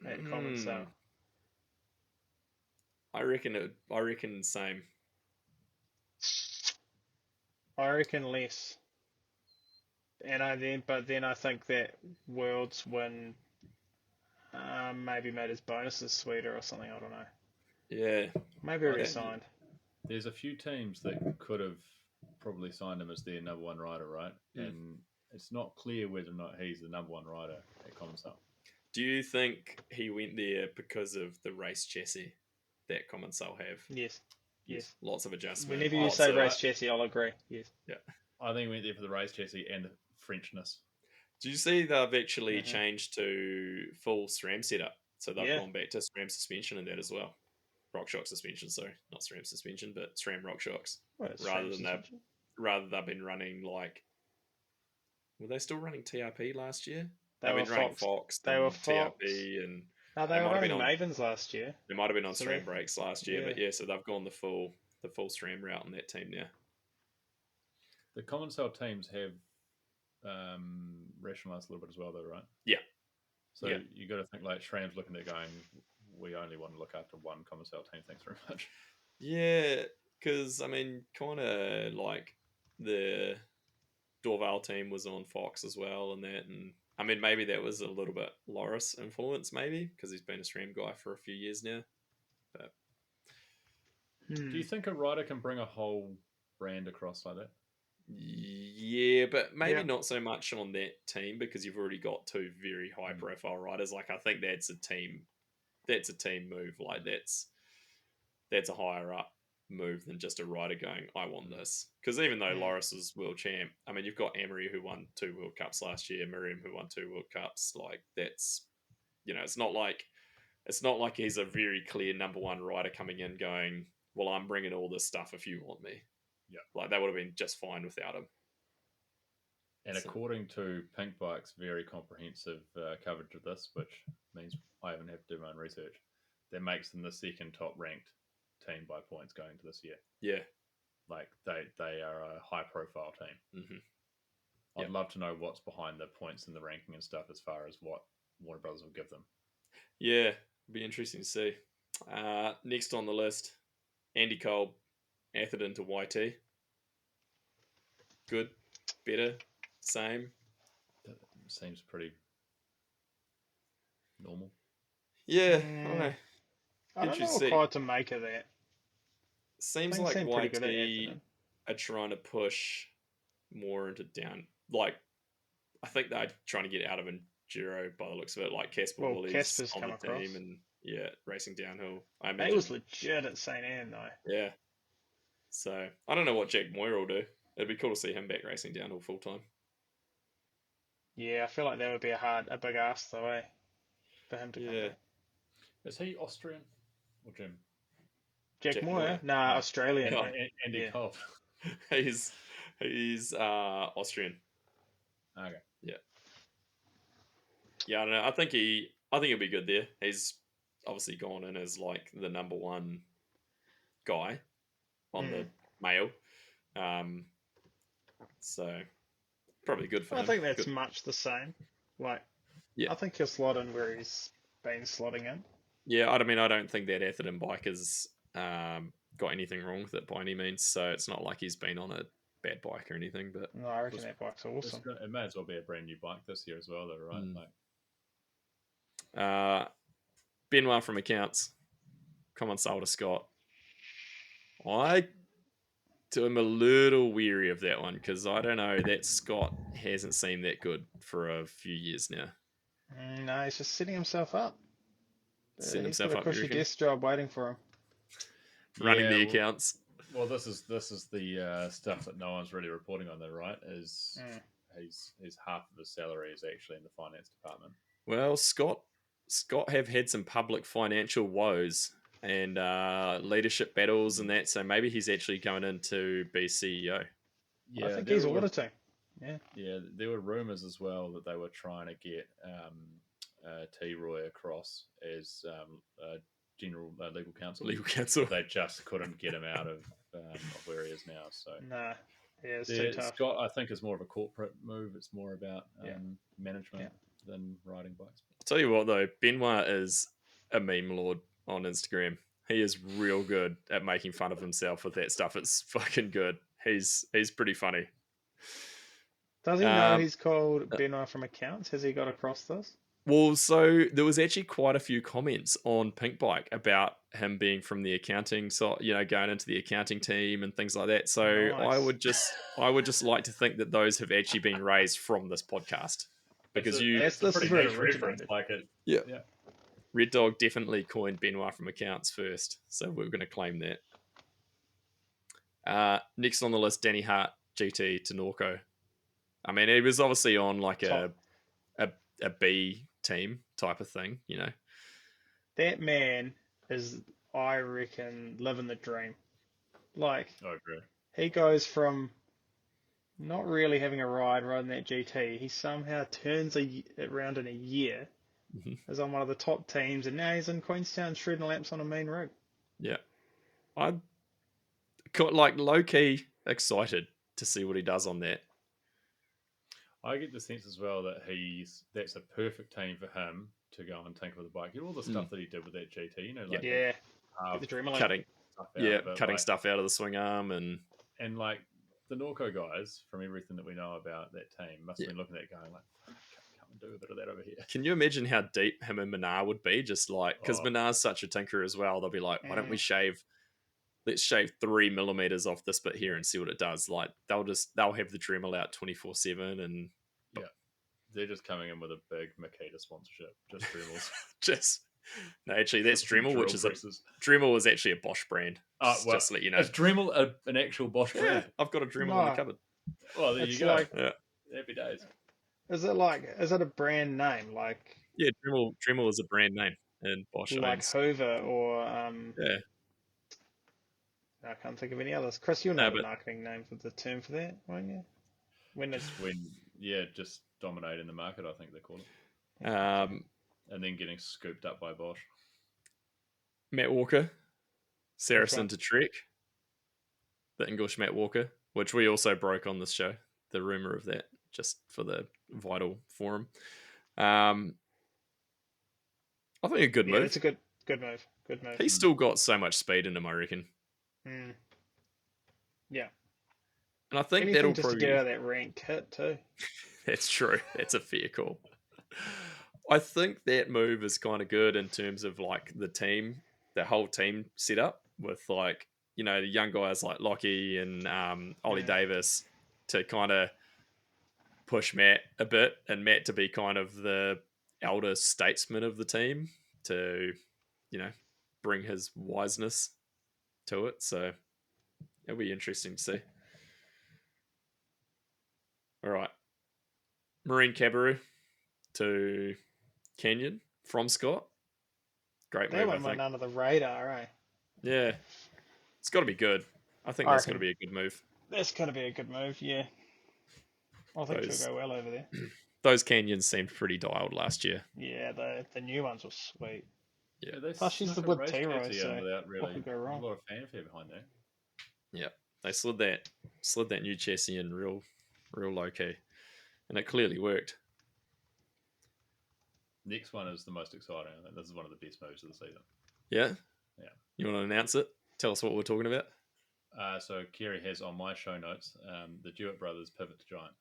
at Commensal? I reckon same. I reckon less. But then I think that Worlds win maybe made his bonuses sweeter or something. I don't know. Yeah. Maybe Okay. re-signed. There's a few teams that could have probably signed him as their number one rider, right? And it's not clear whether or not he's the number one rider at Commensal. Do you think he went there because of the race chassis that Commensal have? Yes. Lots of adjustment. Whenever you lots say of- race chassis, I'll agree. Yes. Yeah. I think he went there for the race chassis and the Frenchness. Do you see they've actually changed to full SRAM setup? So they've gone back to SRAM suspension and that as well. RockShox suspension, sorry. Not SRAM suspension, but SRAM RockShox. Rather they've been running like... Were they still running TRP last year? They They've were been running Fox. They were TRP and... No, they were running Mavens last year. They might have been on So SRAM they- brakes last year, yeah. but yeah, so they've gone the full SRAM route on that team now. The Commensal teams have rationalised a little bit as well, though, right? Yeah. So Yeah. you got to think like SRAM's looking at going, we only want to look after one Commensal team. Thanks very much. Yeah, because I mean, kind of like the Dorval team was on Fox as well, and that, and I mean, maybe that was a little bit Loris influence, maybe because he's been a SRAM guy for a few years now. But Do you think a rider can bring a whole brand across like that? yeah, but maybe not so much on that team because you've already got two very high profile riders. Like I think that's a team move. Like that's a higher up move than just a rider going, I want this. Because even though Loris is world champ, I mean, you've got Amory who won 2 World Cups last year, Miriam who won 2 World Cups. Like that's, it's not like he's a very clear number one rider coming in going, well, I'm bringing all this stuff if you want me. Yeah. Like that would have been just fine without him. And according to Pink Bike's very comprehensive coverage of this, which means I haven't had to do my own research, that makes them the second top ranked team by points going into this year. Yeah. Like they are a high profile team. Mm-hmm. I'd love to know what's behind the points and the ranking and stuff as far as what Warner Brothers will give them. Yeah, it'd be interesting to see. Next on the list, Andy Kolb, Atherton to YT. Good, better, same. That seems pretty normal. Yeah, I don't know. I don't know Interesting. quite to make of that. Seems They like seem pretty good at YT Atherton. are trying to push more into down. Like, I think they're trying to get out of enduro by the looks of it. Like Casper Well, Woolley's Casper's on come the across. team and racing downhill. I He imagine. was legit at St. Anne though. Yeah. So I don't know what Jack Moyer will do. it'd be cool to see him back racing downhill full time. Yeah, I feel like that would be a big ask though, eh? For him to come Yeah. back. Is he Austrian or Jim? Jack Jack Moore? Moore. Nah, No. Australian. No. Andy Yeah. Cole. he's Austrian. Okay. Yeah, I don't know. I think he'll be good there. He's obviously gone in as like the number one guy on the male. So probably good for I him. think that's Good. much the same. Like, Yeah. I think he'll slot in where he's been slotting in. Yeah, I mean, I don't think that Atherton bike has got anything wrong with it by any means. So it's not like he's been on a bad bike or anything. But No, I reckon that bike's awesome. It may as well be a brand new bike this year as well, though, right? Benoit from accounts, common soul to Scott. I am a little weary of that one because I don't know, that Scott hasn't seemed that good for a few years now. No, he's just setting himself up. Setting He's himself got a up, you cushy reckon? desk job waiting for him. Running the accounts. Well, this is the stuff that no one's really reporting on, though, right? Is he's half of his salary is actually in the finance department. Well, Scott have had some public financial woes and leadership battles and that, so maybe he's actually going in to be CEO. Yeah, I think he's auditing. Yeah, there were rumours as well that they were trying to get T. Roy across as general legal counsel. Legal counsel. But they just couldn't get him out of where he is now. So Nah, yeah, it's too tough. Scott, I think, is more of a corporate move. It's more about management than riding bikes. I'll tell you what, though, Benoit is a meme lord on Instagram. He is real good at making fun of himself with that stuff. It's fucking good. He's pretty funny. Does he know he's called Benoit from accounts? Has he got across this? Well, so there was actually quite a few comments on Pink Bike about him being from the accounting, so going into the accounting team and things like that. So Nice. I would just like to think that those have actually been raised from this podcast because this is pretty where nice it reference. originated. Like it, yeah. Red Dog definitely coined Benoit from accounts first, so we're going to claim that. Next on the list, Danny Hart, GT to Norco. I mean, he was obviously on like a B team type of thing, That man is, I reckon, living the dream. Like, I agree. he goes from not really having a ride riding that GT. He somehow turns it around in a year. Is on one of the top teams, and now he's in Queenstown shredding laps on a mean rig. Yeah, I'm like low key excited to see what he does on that. I get the sense as well that that's a perfect team for him to go and tinker with the bike. All the stuff that he did with that GT, like Get the adrenaline. Cutting stuff out of the swing arm and like the Norco guys, from everything that we know about that team, must have been looking at it going like, come and do a bit of that over here. Can you imagine how deep him and Minar would be? Just like, because Minar's such a tinker as well. They'll be like, why don't we let's shave 3 millimeters off this bit here and see what it does. Like they'll have the Dremel out 24/7 and they're just coming in with a big Makita sponsorship, just Dremels. No, actually that's Dremel, which is Dremel is actually a Bosch brand. Just to let you know. Is Dremel an actual Bosch brand? I've got a Dremel in the cupboard. Well, there you go. Happy days. Is it a brand name? Like, yeah, Dremel is a brand name and Bosch like owns. Hoover or yeah. I can't think of any others. Chris, you'll know the marketing name for the term for that, won't you? Just dominating the market, I think they call it. And then getting scooped up by Bosch. Matt Walker, Saracen to Trek, the English Matt Walker, which we also broke on this show, the rumour of that, just for the Vital forum. I think a good move. It's a good move. Good move. He's still got so much speed in him, I reckon. Yeah. And I think anything that'll just probably to get out of that rank kit too. That's true. That's a fair call. I think that move is kind of good in terms of like the whole team setup with like, the young guys like Lockie and Ollie Davis to kind of push Matt a bit and Matt to be kind of the elder statesman of the team to, bring his wiseness to it. So it'll be interesting to see. All right. Marine Cabaroo to Canyon from Scott. Great That move, I one went think. under the radar, eh? Yeah. It's got to be good. I think I that's got to reckon be a good move. that's going to be a good move, yeah. I think she'll Those go well over there. those Canyons seemed pretty dialed last year. Yeah, the new ones were sweet. Yeah. They Plus, she's snuck a with race T-Roy, chassis so in without what really could go a wrong? lot of fanfare behind that. Yeah. They slid that new chassis in real low key. And it clearly worked. Next one is the most exciting. I think this is one of the best moves of the season. Yeah? Yeah. You want to announce it? Tell us what we're talking about. So Kerry has on my show notes the Jewett brothers pivot to Giant.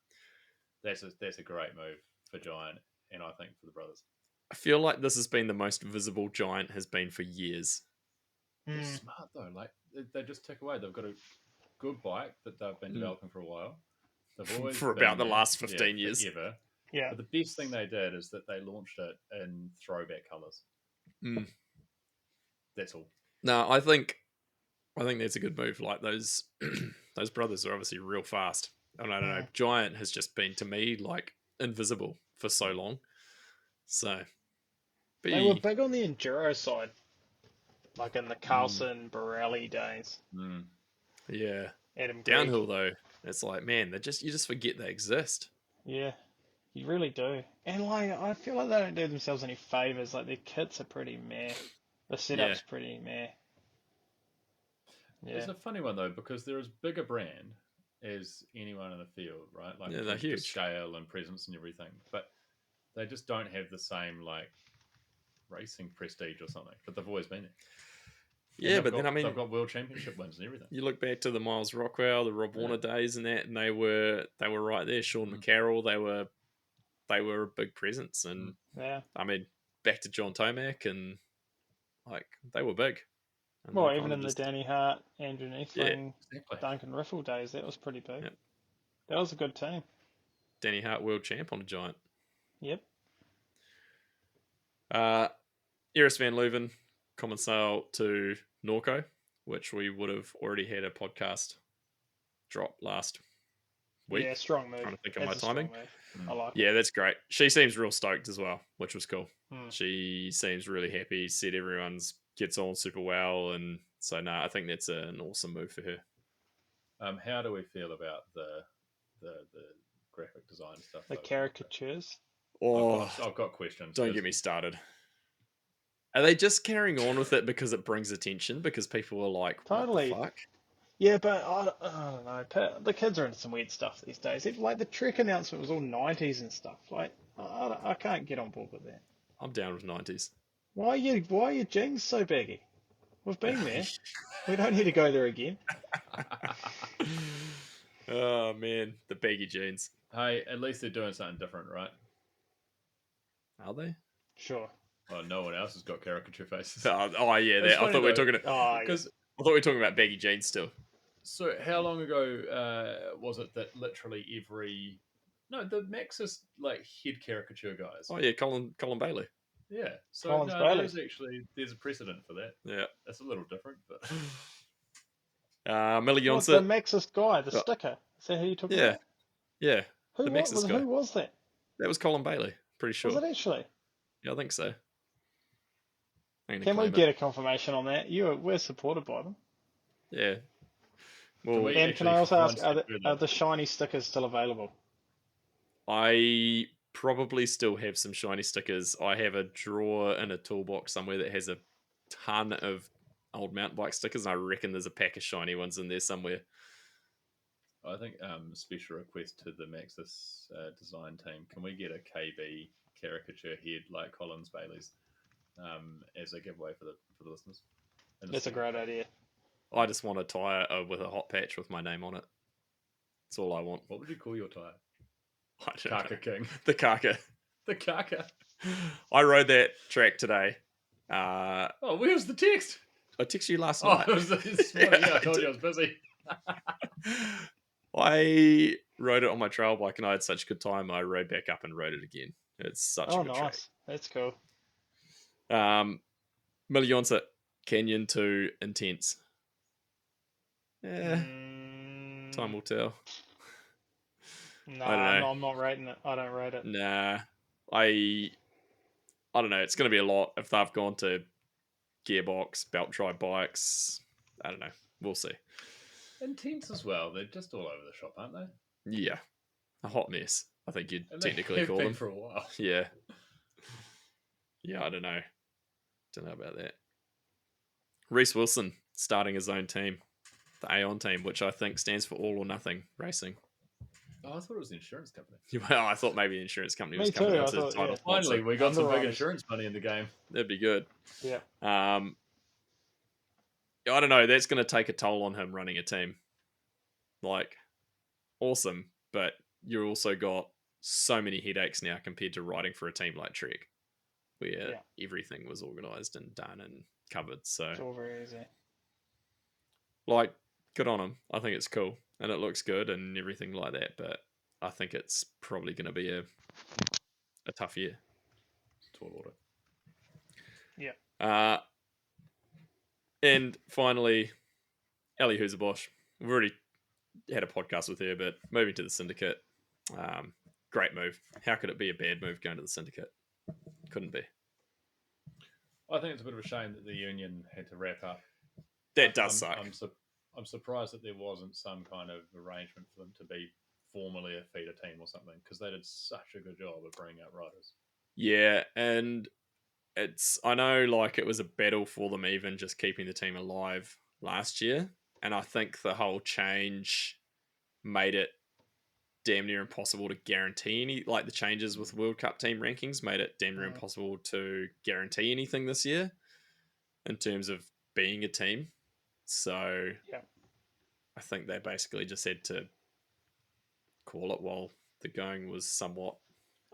That's a great move for Giant, and I think for the brothers. I feel like this has been the most visible Giant has been for years. They're smart though. Like they just tick away. They've got a good bike that they've been developing for a while. They've always For been about the there, last 15 years. forever. Yeah. But the best thing they did is that they launched it in throwback colours. Mm. That's all. No, I think that's a good move. Like those those brothers are obviously real fast. And I don't know, Giant has just been to me like invisible for so long. So They were big on the enduro side, like in the Carlson Borelli days. Mm. Yeah. Adam Downhill Greig. though, it's like, man, you just forget they exist. Yeah, you really do. And like, I feel like they don't do themselves any favors. Like their kits are pretty meh. The setup's pretty meh. Yeah. It's a funny one though because they're as big a brand as anyone in the field, right? Like Yeah, they're the huge. scale and presence and everything, but they just don't have the same like racing prestige or something. But they've always been there. Yeah, but then I mean, they've got world championship wins and everything. you look back to the Miles Rockwell, the Rob Warner days, and that, and they were right there. Sean McCarroll, they were a big presence, and Yeah. I mean, back to John Tomac, and like they were big. And Well, they even kinda in the just- Danny Hart, Andrew Neethling, Exactly. Duncan Riffle days, that was pretty big. Yep. That was a good team. Danny Hart world champ on a Giant. Yep. Eris Van Leuven, common sale to Norco, which we would have already had a podcast drop last week. Yeah, strong move. Trying to think of That's my a strong timing. move. I like it. Yeah, that's great. She seems real stoked as well, which was cool. Mm. She seems really happy. Said everyone's gets on super well, and so no, I think that's an awesome move for her. How do we feel about the graphic design stuff? The though? caricatures. Oh, I've got questions. don't get me started. Are they just carrying on with it because it brings attention? Because people are like, Totally. what the fuck? Yeah, but I don't know. The kids are into some weird stuff these days. Like the Trek announcement was all 90s and stuff. Like I can't get on board with that. I'm down with 90s. Why are your jeans so baggy? We've been there. We don't need to go there again. Oh man, the baggy jeans. Hey, at least they're doing something different, right? Are they? Sure. Oh, no one else has got caricature faces. Oh yeah, It's I funny thought we were though, talking. Oh, Because I thought we were talking about baggy jeans still. so, how long ago was it that literally the Maxxis like head caricature guys? Oh yeah, Colin Bailey. Yeah. So Collins Bailey. there's a precedent for that. Yeah. That's a little different, but Millie What's the Yonset. Maxxis guy, the sticker? Is that who you took Yeah. about? Yeah. Who The was, Maxxis guy. who was that? That was Colin Bailey. Pretty sure. Was it actually? Yeah, I think so. I'm gonna Can we claim it. get a confirmation on that? We're supported by them. Yeah. Well, we- And can I also ask, One step are the shiny stickers still available? I probably still have some shiny stickers. I have a drawer in a toolbox somewhere that has a ton of old mountain bike stickers, and I reckon there's a pack of shiny ones in there somewhere. I think special request to the Maxxis design team. Can we get a KB caricature head like Collins Bailey's as a giveaway for the listeners? That's a great idea. I just want a tyre with a hot patch with my name on it. That's all I want. What would you call your tyre? I don't Kaka know. King. The Kaka. The Kaka. I rode that track today. Oh, where's the text? I texted you last Oh, night. it was this morning. Yeah, I told you I was busy. I rode it on my trail bike and I had such a good time. I rode back up and rode it again. It's such a Oh, good nice. That's cool. track. Millie Yonset, Canyon to Intense. Yeah, time will tell. No, I don't know. I'm not rating it. I don't rate it. Nah, I don't know. It's going to be a lot if they've gone to gearbox, belt drive bikes. I don't know. We'll see. Intense as well. They're just all over the shop, aren't they? Yeah, a hot mess. I think you'd And they technically have call been them. for a while. Yeah. Yeah, I don't know. Don't know about that. Reese Wilson starting his own team, the Aon team, which I think stands for All or Nothing Racing. Oh, I thought it was the insurance company. Well, I thought maybe the insurance company was Me coming too, in I as his thought, title yeah. sponsor. Finally, we got some big Underwriters. insurance money in the game. That'd be good. Yeah. I don't know. That's going to take a toll on him running a team. Like, awesome, but you also got so many headaches now compared to riding for a team like Trek, where everything was organised and done and covered. So, It's all very easy. like, good on him. I think it's cool and it looks good and everything like that. But I think it's probably going to be a tough year. Tall order. Yeah. And finally, Ellie Huserbosch. We've already had a podcast with her, but moving to the syndicate, great move. How could it be a bad move going to the syndicate? Couldn't be. I think it's a bit of a shame that the union had to wrap up. That does suck. I'm surprised that there wasn't some kind of arrangement for them to be formally a feeder team or something, because they did such a good job of bringing out riders. Yeah, and I know like it was a battle for them even just keeping the team alive last year, and I think the whole change made it damn near impossible to guarantee any, like the changes with World Cup team rankings made it damn near impossible to guarantee anything this year in terms of being a team. So I think they basically just had to call it while the going was somewhat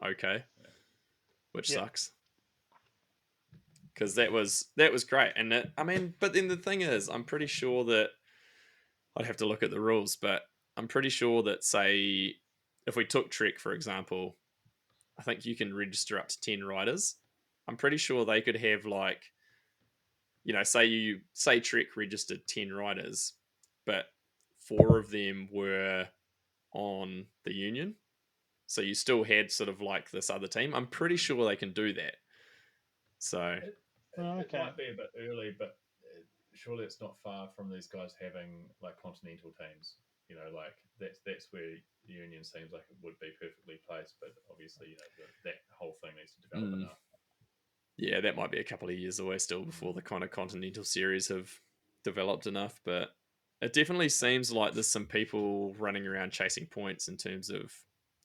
okay, which sucks. Because that was great, and but then the thing is, I'm pretty sure that I'd have to look at the rules, but I'm pretty sure that, say, if we took Trek for example, I think you can register up to 10 riders. I'm pretty sure they could have like, say Trek registered 10 riders, but 4 of them were on the union, so you still had sort of like this other team. I'm pretty sure they can do that. So It might be a bit early, but surely it's not far from these guys having like continental teams. Like that's where the union seems like it would be perfectly placed. But obviously, that whole thing needs to develop enough. Yeah, that might be a couple of years away still before the kind of continental series have developed enough. But it definitely seems like there's some people running around chasing points in terms of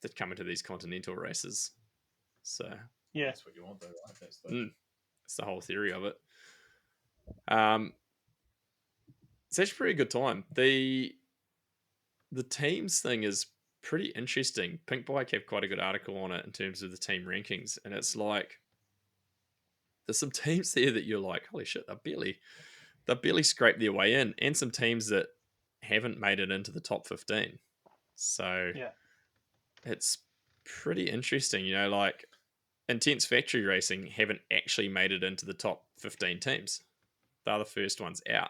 that come into these continental races. So that's what you want, though, right? That's the whole theory of it. It's actually a pretty good time. The teams thing is pretty interesting. Pink Bike have quite a good article on it in terms of the team rankings, and it's like there's some teams there that you're like, holy shit, they barely scraped their way in, and some teams that haven't made it into the top 15. So it's pretty interesting. Like Intense Factory Racing haven't actually made it into the top 15 teams. They're the first ones out.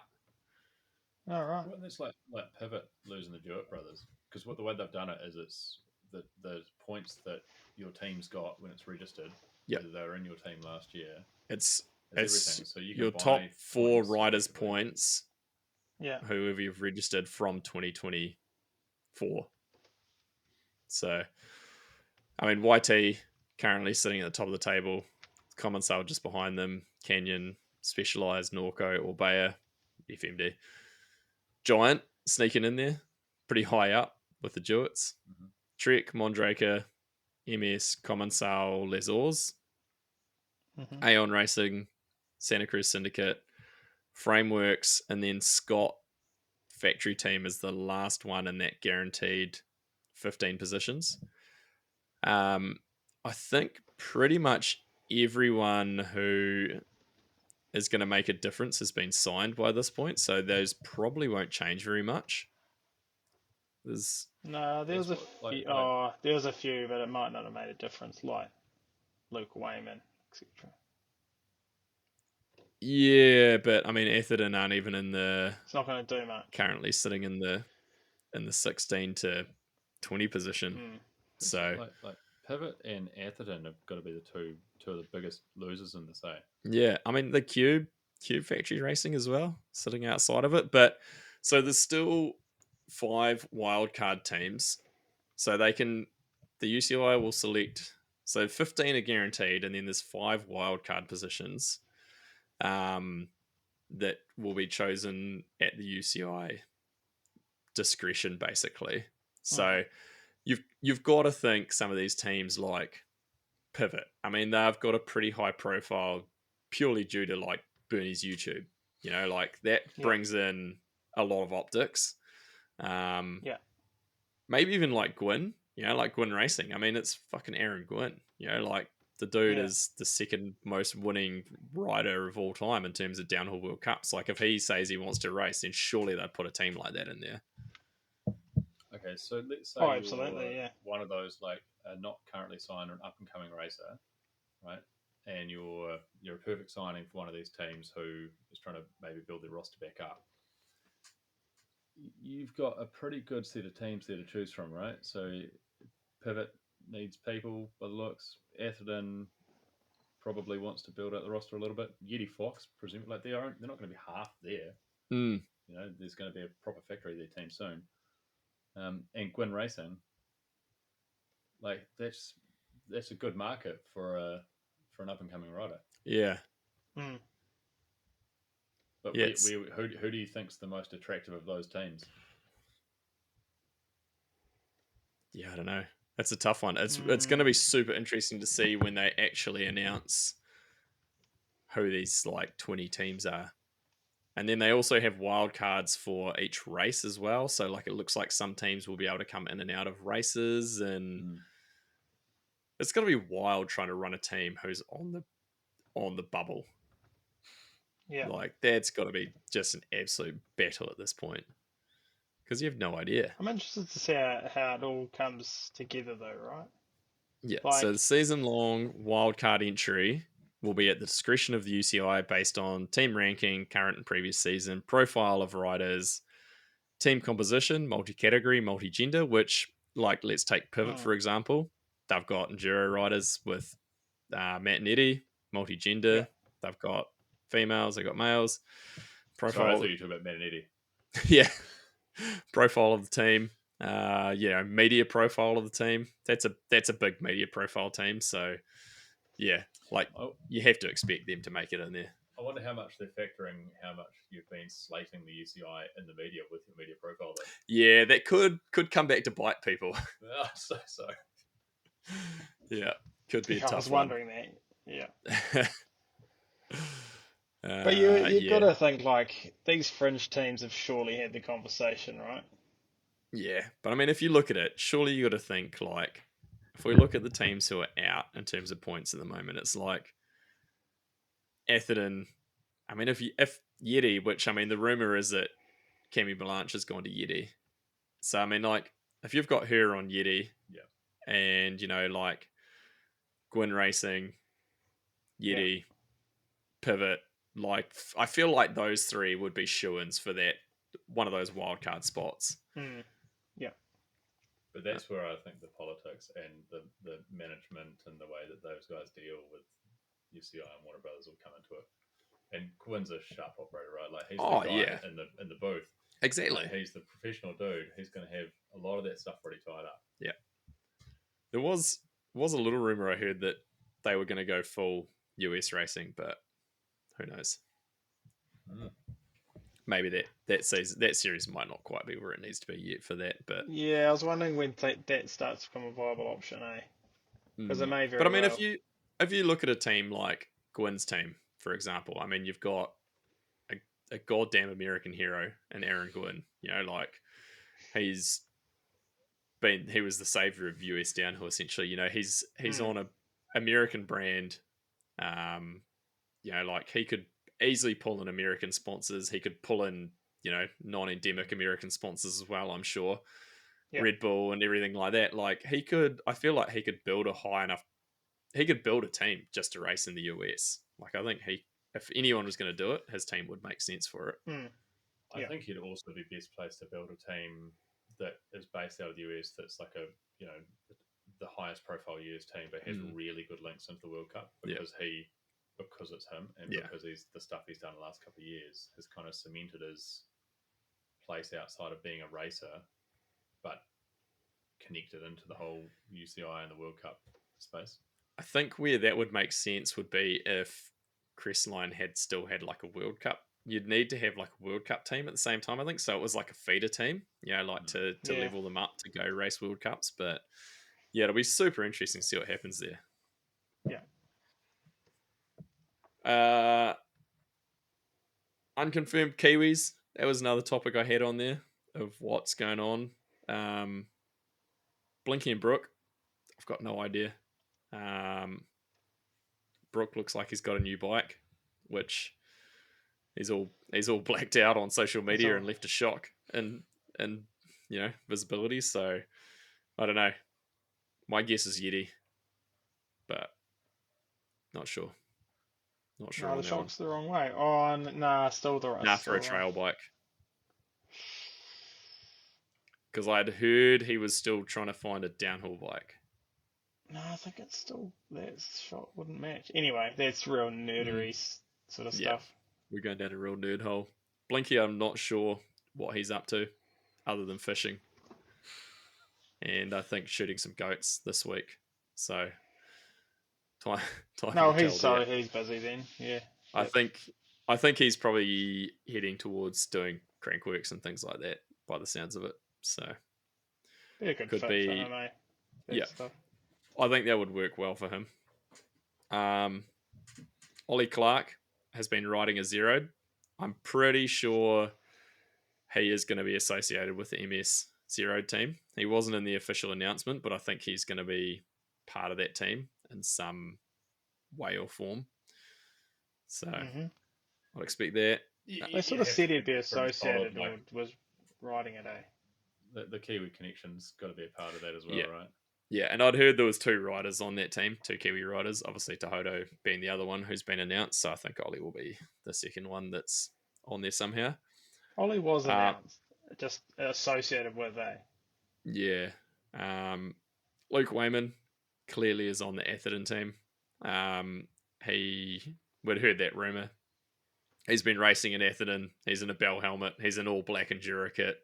All right. Well, it's like Pivot losing the Jewett brothers, because the way they've done it is it's the points that your team's got when it's registered. Yep. They were in your team last year. It's everything. So you can your buy top 4 points riders' effectively. points. Yeah. Whoever you've registered from 2024. So, YT currently sitting at the top of the table. Common Sale just behind them. Canyon, Specialized, Norco, Orbea, FMD. Giant sneaking in there, pretty high up with the Jewetts. Trek, Mondraker, MS, Common Sale, Les Oars, Aon Racing, Santa Cruz Syndicate, Frameworks, and then Scott Factory Team is the last one in that guaranteed 15 positions. I think pretty much everyone who is going to make a difference has been signed by this point, so those probably won't change very much. There's a few, but it might not have made a difference, like Luke Wayman, etc. Yeah, but Atherton aren't even in the. It's not going to do much. Currently sitting in the 16 to 20 position. Mm. So like Pivot and Atherton have got to be the two of the biggest losers in this. yeah, I mean the Cube Factory Racing as well, sitting outside of it. But so there's still 5 wildcard teams. So the UCI will select, so 15 are guaranteed, and then there's 5 wildcard positions that will be chosen at the UCI discretion, basically. So you've got to think some of these teams like Pivot. I mean, they've got a pretty high profile purely due to like Bernie's YouTube. Like that brings in a lot of optics. Maybe even like Gwyn, like Gwyn Racing. I mean, it's fucking Aaron Gwyn. Like the dude is the second most winning rider of all time in terms of downhill World Cups. Like if he says he wants to race, then surely they'd put a team like that in there. Okay, so let's say absolutely, you're one of those like not currently signed or an up and coming racer, right? And you're a perfect signing for one of these teams who is trying to maybe build their roster back up. You've got a pretty good set of teams there to choose from, right? So Pivot needs people by the looks. Atherton probably wants to build out the roster a little bit. Yeti Fox, presumably, like they're not going to be half there. There's going to be a proper factory of their team soon. And Gwyn Racing, like that's a good market for an up and coming rider. Yeah. But who do you think's the most attractive of those teams? Yeah, I don't know. That's a tough one. It's going to be super interesting to see when they actually announce who these like 20 teams are. And then they also have wild cards for each race as well. So like it looks like some teams will be able to come in and out of races, and it's going to be wild trying to run a team who's on the bubble. Yeah. Like that's got to be just an absolute battle at this point. Because you have no idea. I'm interested to see how it all comes together, though, right? Yeah. So the season-long wildcard entry will be at the discretion of the UCI based on team ranking, current and previous season, profile of riders, team composition, multi-category, multi-gender. Which, like, let's take Pivot for example. They've got enduro riders with Matt and Eddie, multi-gender. Yeah. They've got females. They've got males. Profile. Sorry, I thought you were talking about Matt and Eddie. Yeah. Profile of the team, media profile of the team. That's a big media profile team. So, yeah, like you have to expect them to make it in there. I wonder how much they're factoring how much you've been slating the UCI in the media with your media profile. Though. Yeah, that could come back to bite people. So. Yeah, could be a tough one. I was wondering that. Yeah. But you got to think like these fringe teams have surely had the conversation, right? Yeah, but I mean, if you look at it, surely you got to think like, if we look at the teams who are out in terms of points at the moment, it's like Atherton. I mean, if Yeti, which I mean, the rumor is that Cammy Blanche has gone to Yeti, so I mean, like if you've got her on Yeti, and like Gwyn Racing, Yeti, Pivot. Like, I feel like those 3 would be shoo-ins for that one of those wildcard spots. Yeah. But that's where I think the politics and the management and the way that those guys deal with UCI and Warner Brothers will come into it. And Gwyn's a sharp operator, right? Like he's the guy in the booth. Exactly. Like, he's the professional dude. He's going to have a lot of that stuff already tied up. Yeah. There was a little rumor I heard that they were going to go full US racing, but who knows? Maybe that series might not quite be where it needs to be yet for that. But yeah, I was wondering when that starts to become a viable option, Because it may very. But I mean, if you look at a team like Gwyn's team, for example, I mean, you've got a goddamn American hero in Aaron Gwyn. Like he was the savior of US downhill essentially. He's on a American brand. Like he could easily pull in American sponsors. He could pull in, non-endemic American sponsors as well, I'm sure. Yep. Red Bull and everything like that. Like I feel like he could build a team just to race in the US. Like I think if anyone was going to do it, his team would make sense for it. I think he'd also be best placed to build a team that is based out of the US. That's like the highest profile US team, but has really good links into the World Cup because because it's him and because the stuff he's done the last couple of years has kind of cemented his place outside of being a racer, but connected into the whole UCI and the World Cup space. I think where that would make sense would be if Crestline had still had like a World Cup. You'd need to have like a World Cup team at the same time, I think. So it was like a feeder team, to level them up to go race World Cups. But yeah, it'll be super interesting to see what happens there. Yeah. Unconfirmed Kiwis. That was another topic I had on there of what's going on. Blinky and Brooke. I've got no idea. Brooke looks like he's got a new bike, which he's all blacked out on social media and left a shock and visibility. So I don't know. My guess is Yeti, but not sure. Not sure. No, the shock's the wrong way. Oh, nah, still the right. Nah, for a trail bike. Because I'd heard he was still trying to find a downhill bike. No, I think it's still that shot wouldn't match. Anyway, that's real nerdery sort of stuff. We're going down a real nerd hole. Blinky, I'm not sure what he's up to, other than fishing, and I think shooting some goats this week. So, time. No, he's busy then. Yeah, I think he's probably heading towards doing crankworks and things like that, by the sounds of it. So, be a good fit for him, eh? That stuff. I think that would work well for him. Ollie Clark has been riding a zeroed. I'm pretty sure he is going to be associated with the MS zeroed team. He wasn't in the official announcement, but I think he's going to be part of that team in some way or form. So I'd expect that. They sort of said he'd be associated or was riding it, eh? The Kiwi connection's got to be a part of that as well, right? Yeah, and I'd heard there was 2 riders on that team, 2 Kiwi riders. Obviously, Tahoto being the other one who's been announced. So I think Ollie will be the second one that's on there somehow. Ollie was announced, just associated with, eh? Yeah. Luke Wayman clearly is on the Atherton team. We'd heard that rumour. He's been racing in Atherton. He's in a bell helmet. He's in all black Enduro kit.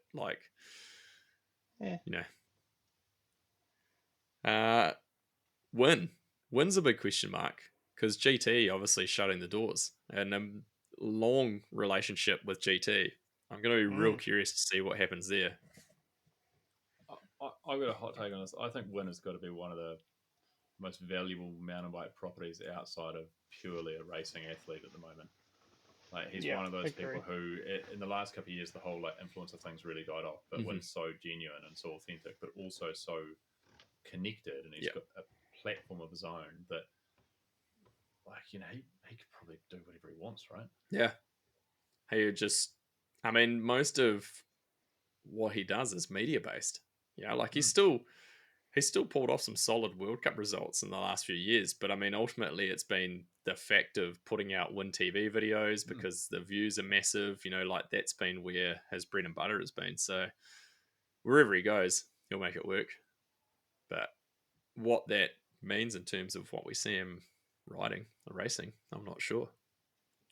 Win's a big question mark because GT obviously shutting the doors and a long relationship with GT. I'm going to be real curious to see what happens there. I've got a hot take on this. I think Win has got to be one of the most valuable mountain bike properties outside of purely a racing athlete at the moment. He's one of those people who, in the last couple of years, the whole influencer thing's really died off. But Win's so genuine and so authentic, but also so connected, and he's got a platform of his own that, he could probably do whatever he wants, right? Yeah. He would just, most of what he does is media based. He's still pulled off some solid World Cup results in the last few years, but ultimately it's been the fact of putting out Win TV videos because the views are massive. That's been where his bread and butter has been. So wherever he goes, he'll make it work. But what that means in terms of what we see him riding or racing, I'm not sure,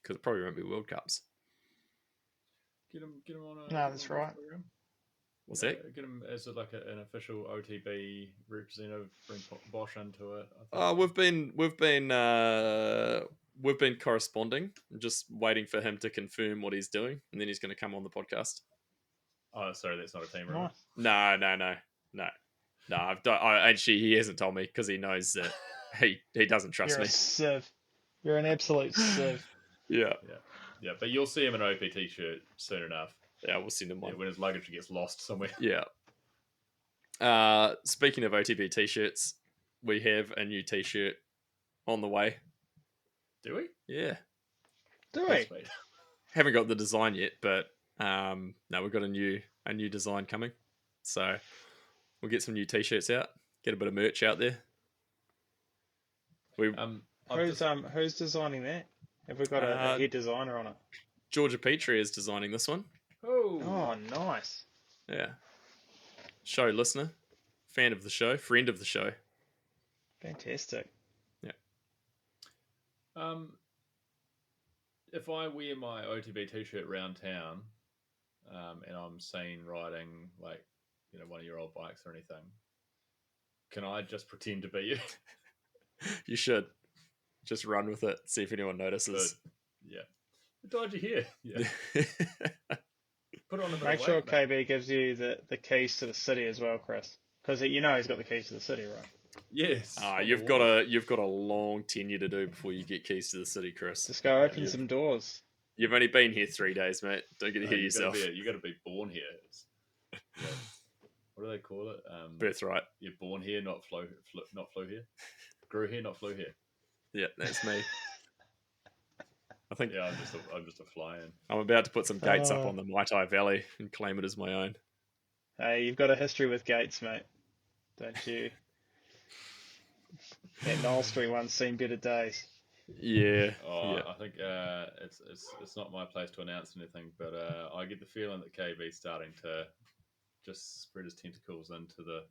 because it probably won't be World Cups. Get him on a. No, that's right. Program. What's that? Get him as an official OTB representative. Bring Bosch into it. We've been corresponding, just waiting for him to confirm what he's doing, and then he's going to come on the podcast. Oh, sorry, that's not a team, right? No. Actually, he hasn't told me because he knows that he doesn't trust me. You're a sieve. You're an absolute sieve. Yeah. But you'll see him in an OP t-shirt soon enough. Yeah, we'll send him one. When his luggage gets lost somewhere. Yeah. Speaking of OTB t-shirts, we have a new t-shirt on the way. Do we? Yeah. Do we? Haven't got the design yet, but no, we've got a new design coming. So we'll get some new t-shirts out, get a bit of merch out there. Who's designing that? Have we got a head designer on it? Georgia Petrie is designing this one. Oh, nice. Yeah. show listener, fan of the show, friend of the show. Fantastic. Yeah. If I wear my OTB t-shirt around town, and I'm seen riding like one of your old bikes or anything, can I just pretend to be you? You should just run with it. See if anyone notices. Good. Yeah. What did you hear? Yeah. Put on a bit Make of sure weight, mate. KB gives you the keys to the city as well, Chris, because he's got the keys to the city, right? Yes. You've got a long tenure to do before you get keys to the city, Chris. Just go open some doors. You've only been here 3 days, mate. Don't get ahead of yourself. You got to be born here. What do they call it? Birthright. You're born here, not flew here. Grew here, not flew here. Yeah, that's me. I think. Yeah, I'm just a fly-in. I'm about to put some gates up on the Maitai Valley and claim it as my own. Hey, you've got a history with gates, mate. Don't you? That Knoll Street one's seen better days. Yeah. Yeah. I think it's not my place to announce anything, but I get the feeling that KB's starting to just spread his tentacles into the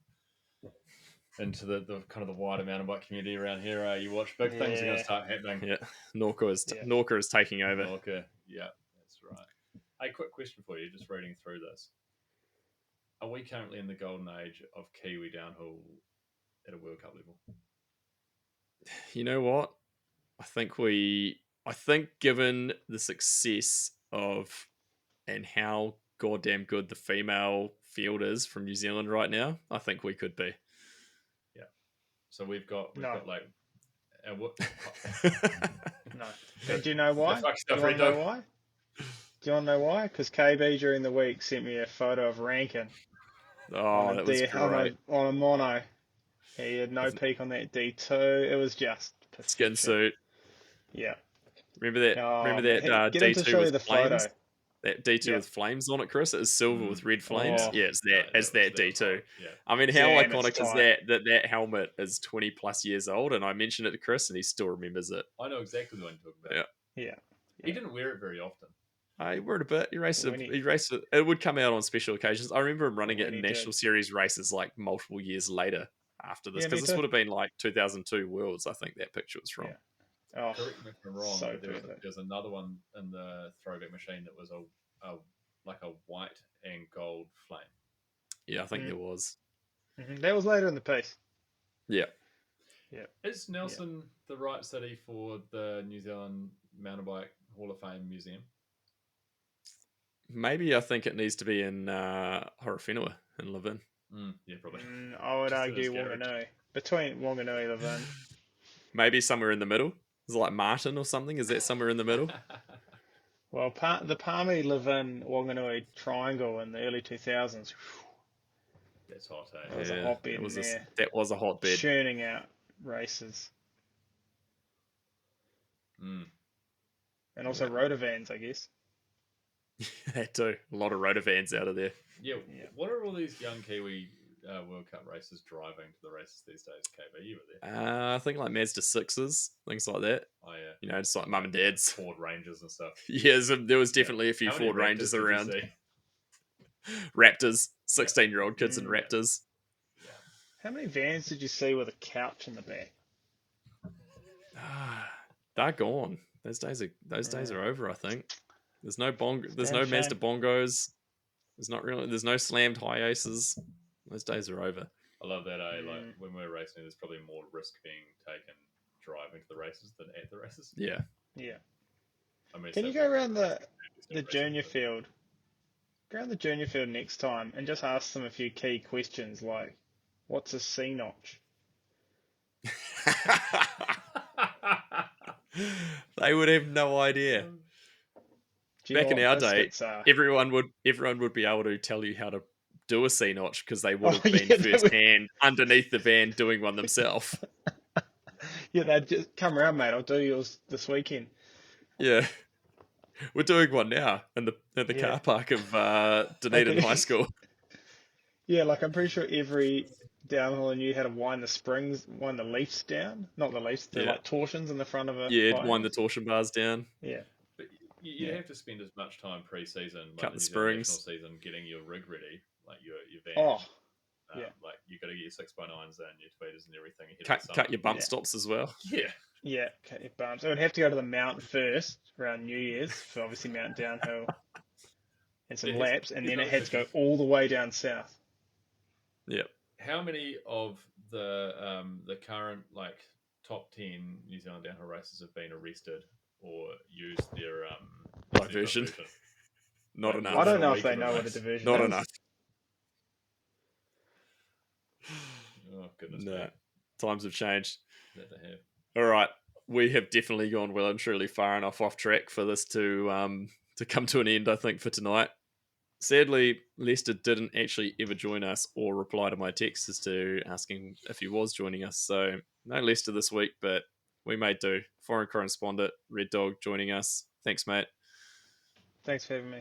kind of the wider mountain bike community around here. You watch big things are going to start happening. Yeah. Norca is taking over. Norca, yeah, that's right. Hey, quick question for you, just reading through this. Are we currently in the golden age of Kiwi downhill at a World Cup level? You know what? I think given the success of and how goddamn good the female field is from New Zealand right now, I think we could be. Yeah. So we've got like what? No. But do you know why? Do you want to know why? Because KB during the week sent me a photo of Rankin. Oh, that was great. On a mono. He had no peak on that D2. It was just skin suit. Yeah. Remember that D2 with flames? That D2 with flames on it, Chris? It is silver with red flames. Yeah, it's that D2. Yeah. I mean, how iconic is that helmet is 20 plus years old? And I mentioned it to Chris and he still remembers it. I know exactly the one you're talking about. Yeah. He didn't wear it very often. He wore it a bit. He raced it. It would come out on special occasions. I remember him running it in National Series races like multiple years later after this. Because this would have been like 2002 Worlds, I think that picture was from. Yeah. Oh, correct me if I'm wrong. So there's another one in the throwback machine that was like a white and gold flame. Yeah, I think there was. Mm-hmm. That was later in the piece. Yeah. Yeah. Is Nelson the right city for the New Zealand Mountain Bike Hall of Fame Museum? Maybe I think it needs to be in Horowhenua in Levin. Yeah, probably. I would argue Wanganui. Between Wanganui and Levin. Maybe somewhere in the middle. Is it like Martin or something? Is that somewhere in the middle? Well, the Palmy Levin Wanganui triangle in the early 2000s. That's hot, eh? That was a hotbed in there. That was a hotbed. Churning out races. And also rotovans, I guess. That too. A lot of rotovans out of there. Yeah. What are all these young Kiwi World Cup racers driving to the races these days, KB? You were there. I think like Mazda 6s, things like that. Oh, yeah. You know, just like mum and dad's. Ford Rangers and stuff. Yeah, there was definitely a few Ford Rangers around. Raptors, 16-year-old kids in Raptors. Yeah. How many vans did you see with a couch in the back? They're gone. Those days are over, I think. There's no Mazda bongos. There's no slammed high aces. Those days are over. I love that, like when we're racing, there's probably more risk being taken driving to the races than at the races. Yeah. Yeah. I mean, Can you go around the junior field? Go around the junior field next time and just ask them a few key questions like, what's a C notch? They would have no idea. Back in our day, everyone would be able to tell you how to do a C notch because they would have been firsthand underneath the van doing one themselves. Yeah, they'd just come around, mate. I'll do yours this weekend. Yeah, we're doing one now in the car park of Dunedin High School. Yeah, like I'm pretty sure every downhill knew how to wind the leafs down, not the leafs, the like torsions in the front of it. Yeah, wind the torsion bars down. Yeah. You have to spend as much time pre-season, cut the springs, season, getting your rig ready, like your van. Oh, your 6x9s and your tweeters and everything. Cut your bump stops as well. Yeah. Yeah, cut your bumps. I would have to go to the mount first around New Year's for obviously Mount Downhill and some laps, and then it had to go all the way down south. Yep. How many of the current top 10 New Zealand downhill races have been arrested or used their diversion? Not enough. I don't know if they know what a diversion Not is. enough. Oh goodness No. me. Times have changed. That they have. All right, we have definitely gone well and truly far enough off track for this to come to an end, I think, for tonight. Sadly, Lester didn't actually ever join us or reply to my texts as to asking if he was joining us. So no Lester this week, but we may do. Foreign correspondent Red Dog joining us. Thanks, mate. Thanks for having me.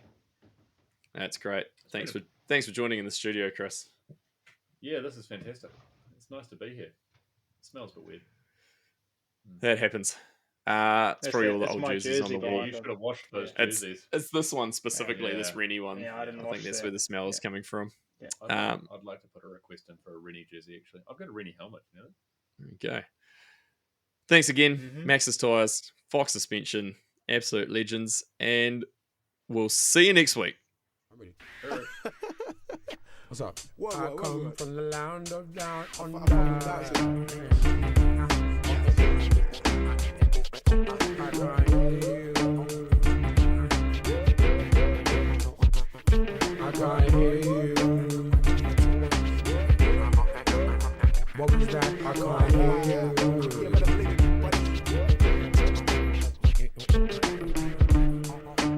That's great. Thanks for joining in the studio, Chris. Yeah, this is fantastic. It's nice to be here. It smells a bit weird. That happens. It's probably all the old jerseys on the wall. You should have washed those jerseys. It's this one specifically, this Rennie one. Yeah, I didn't think that's where the smell is coming from. Yeah. I'd like to put a request in for a Rennie jersey, actually. I've got a Rennie helmet, you know? There we go. Thanks again, Maxxis Tyres, Fox Suspension, absolute legends, and we'll see you next week. What's up? I come from the land of down on I can't hear you. What was that? I can't hear you.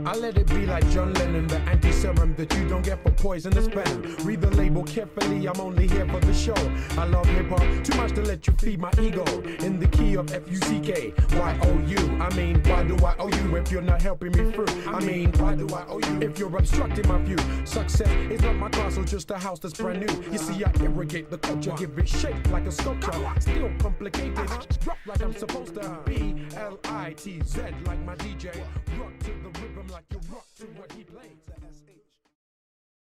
I let it be like John Lennon, the anti-serum that you don't get for poisonous venom. Read the label carefully, I'm only here for the show. I love hip-hop too much to let you feed my ego. In the key of F-U-C-K, Y-O-U. I mean, why do I owe you if you're not helping me through? I mean, why do I owe you if you're obstructing my view? Success is not my castle, just a house that's brand new. You see, I irrigate the culture, give it shape like a sculpture. Still complicated, drop like I'm supposed to. B-L-I-T-Z like my DJ. Rock to the rhythm like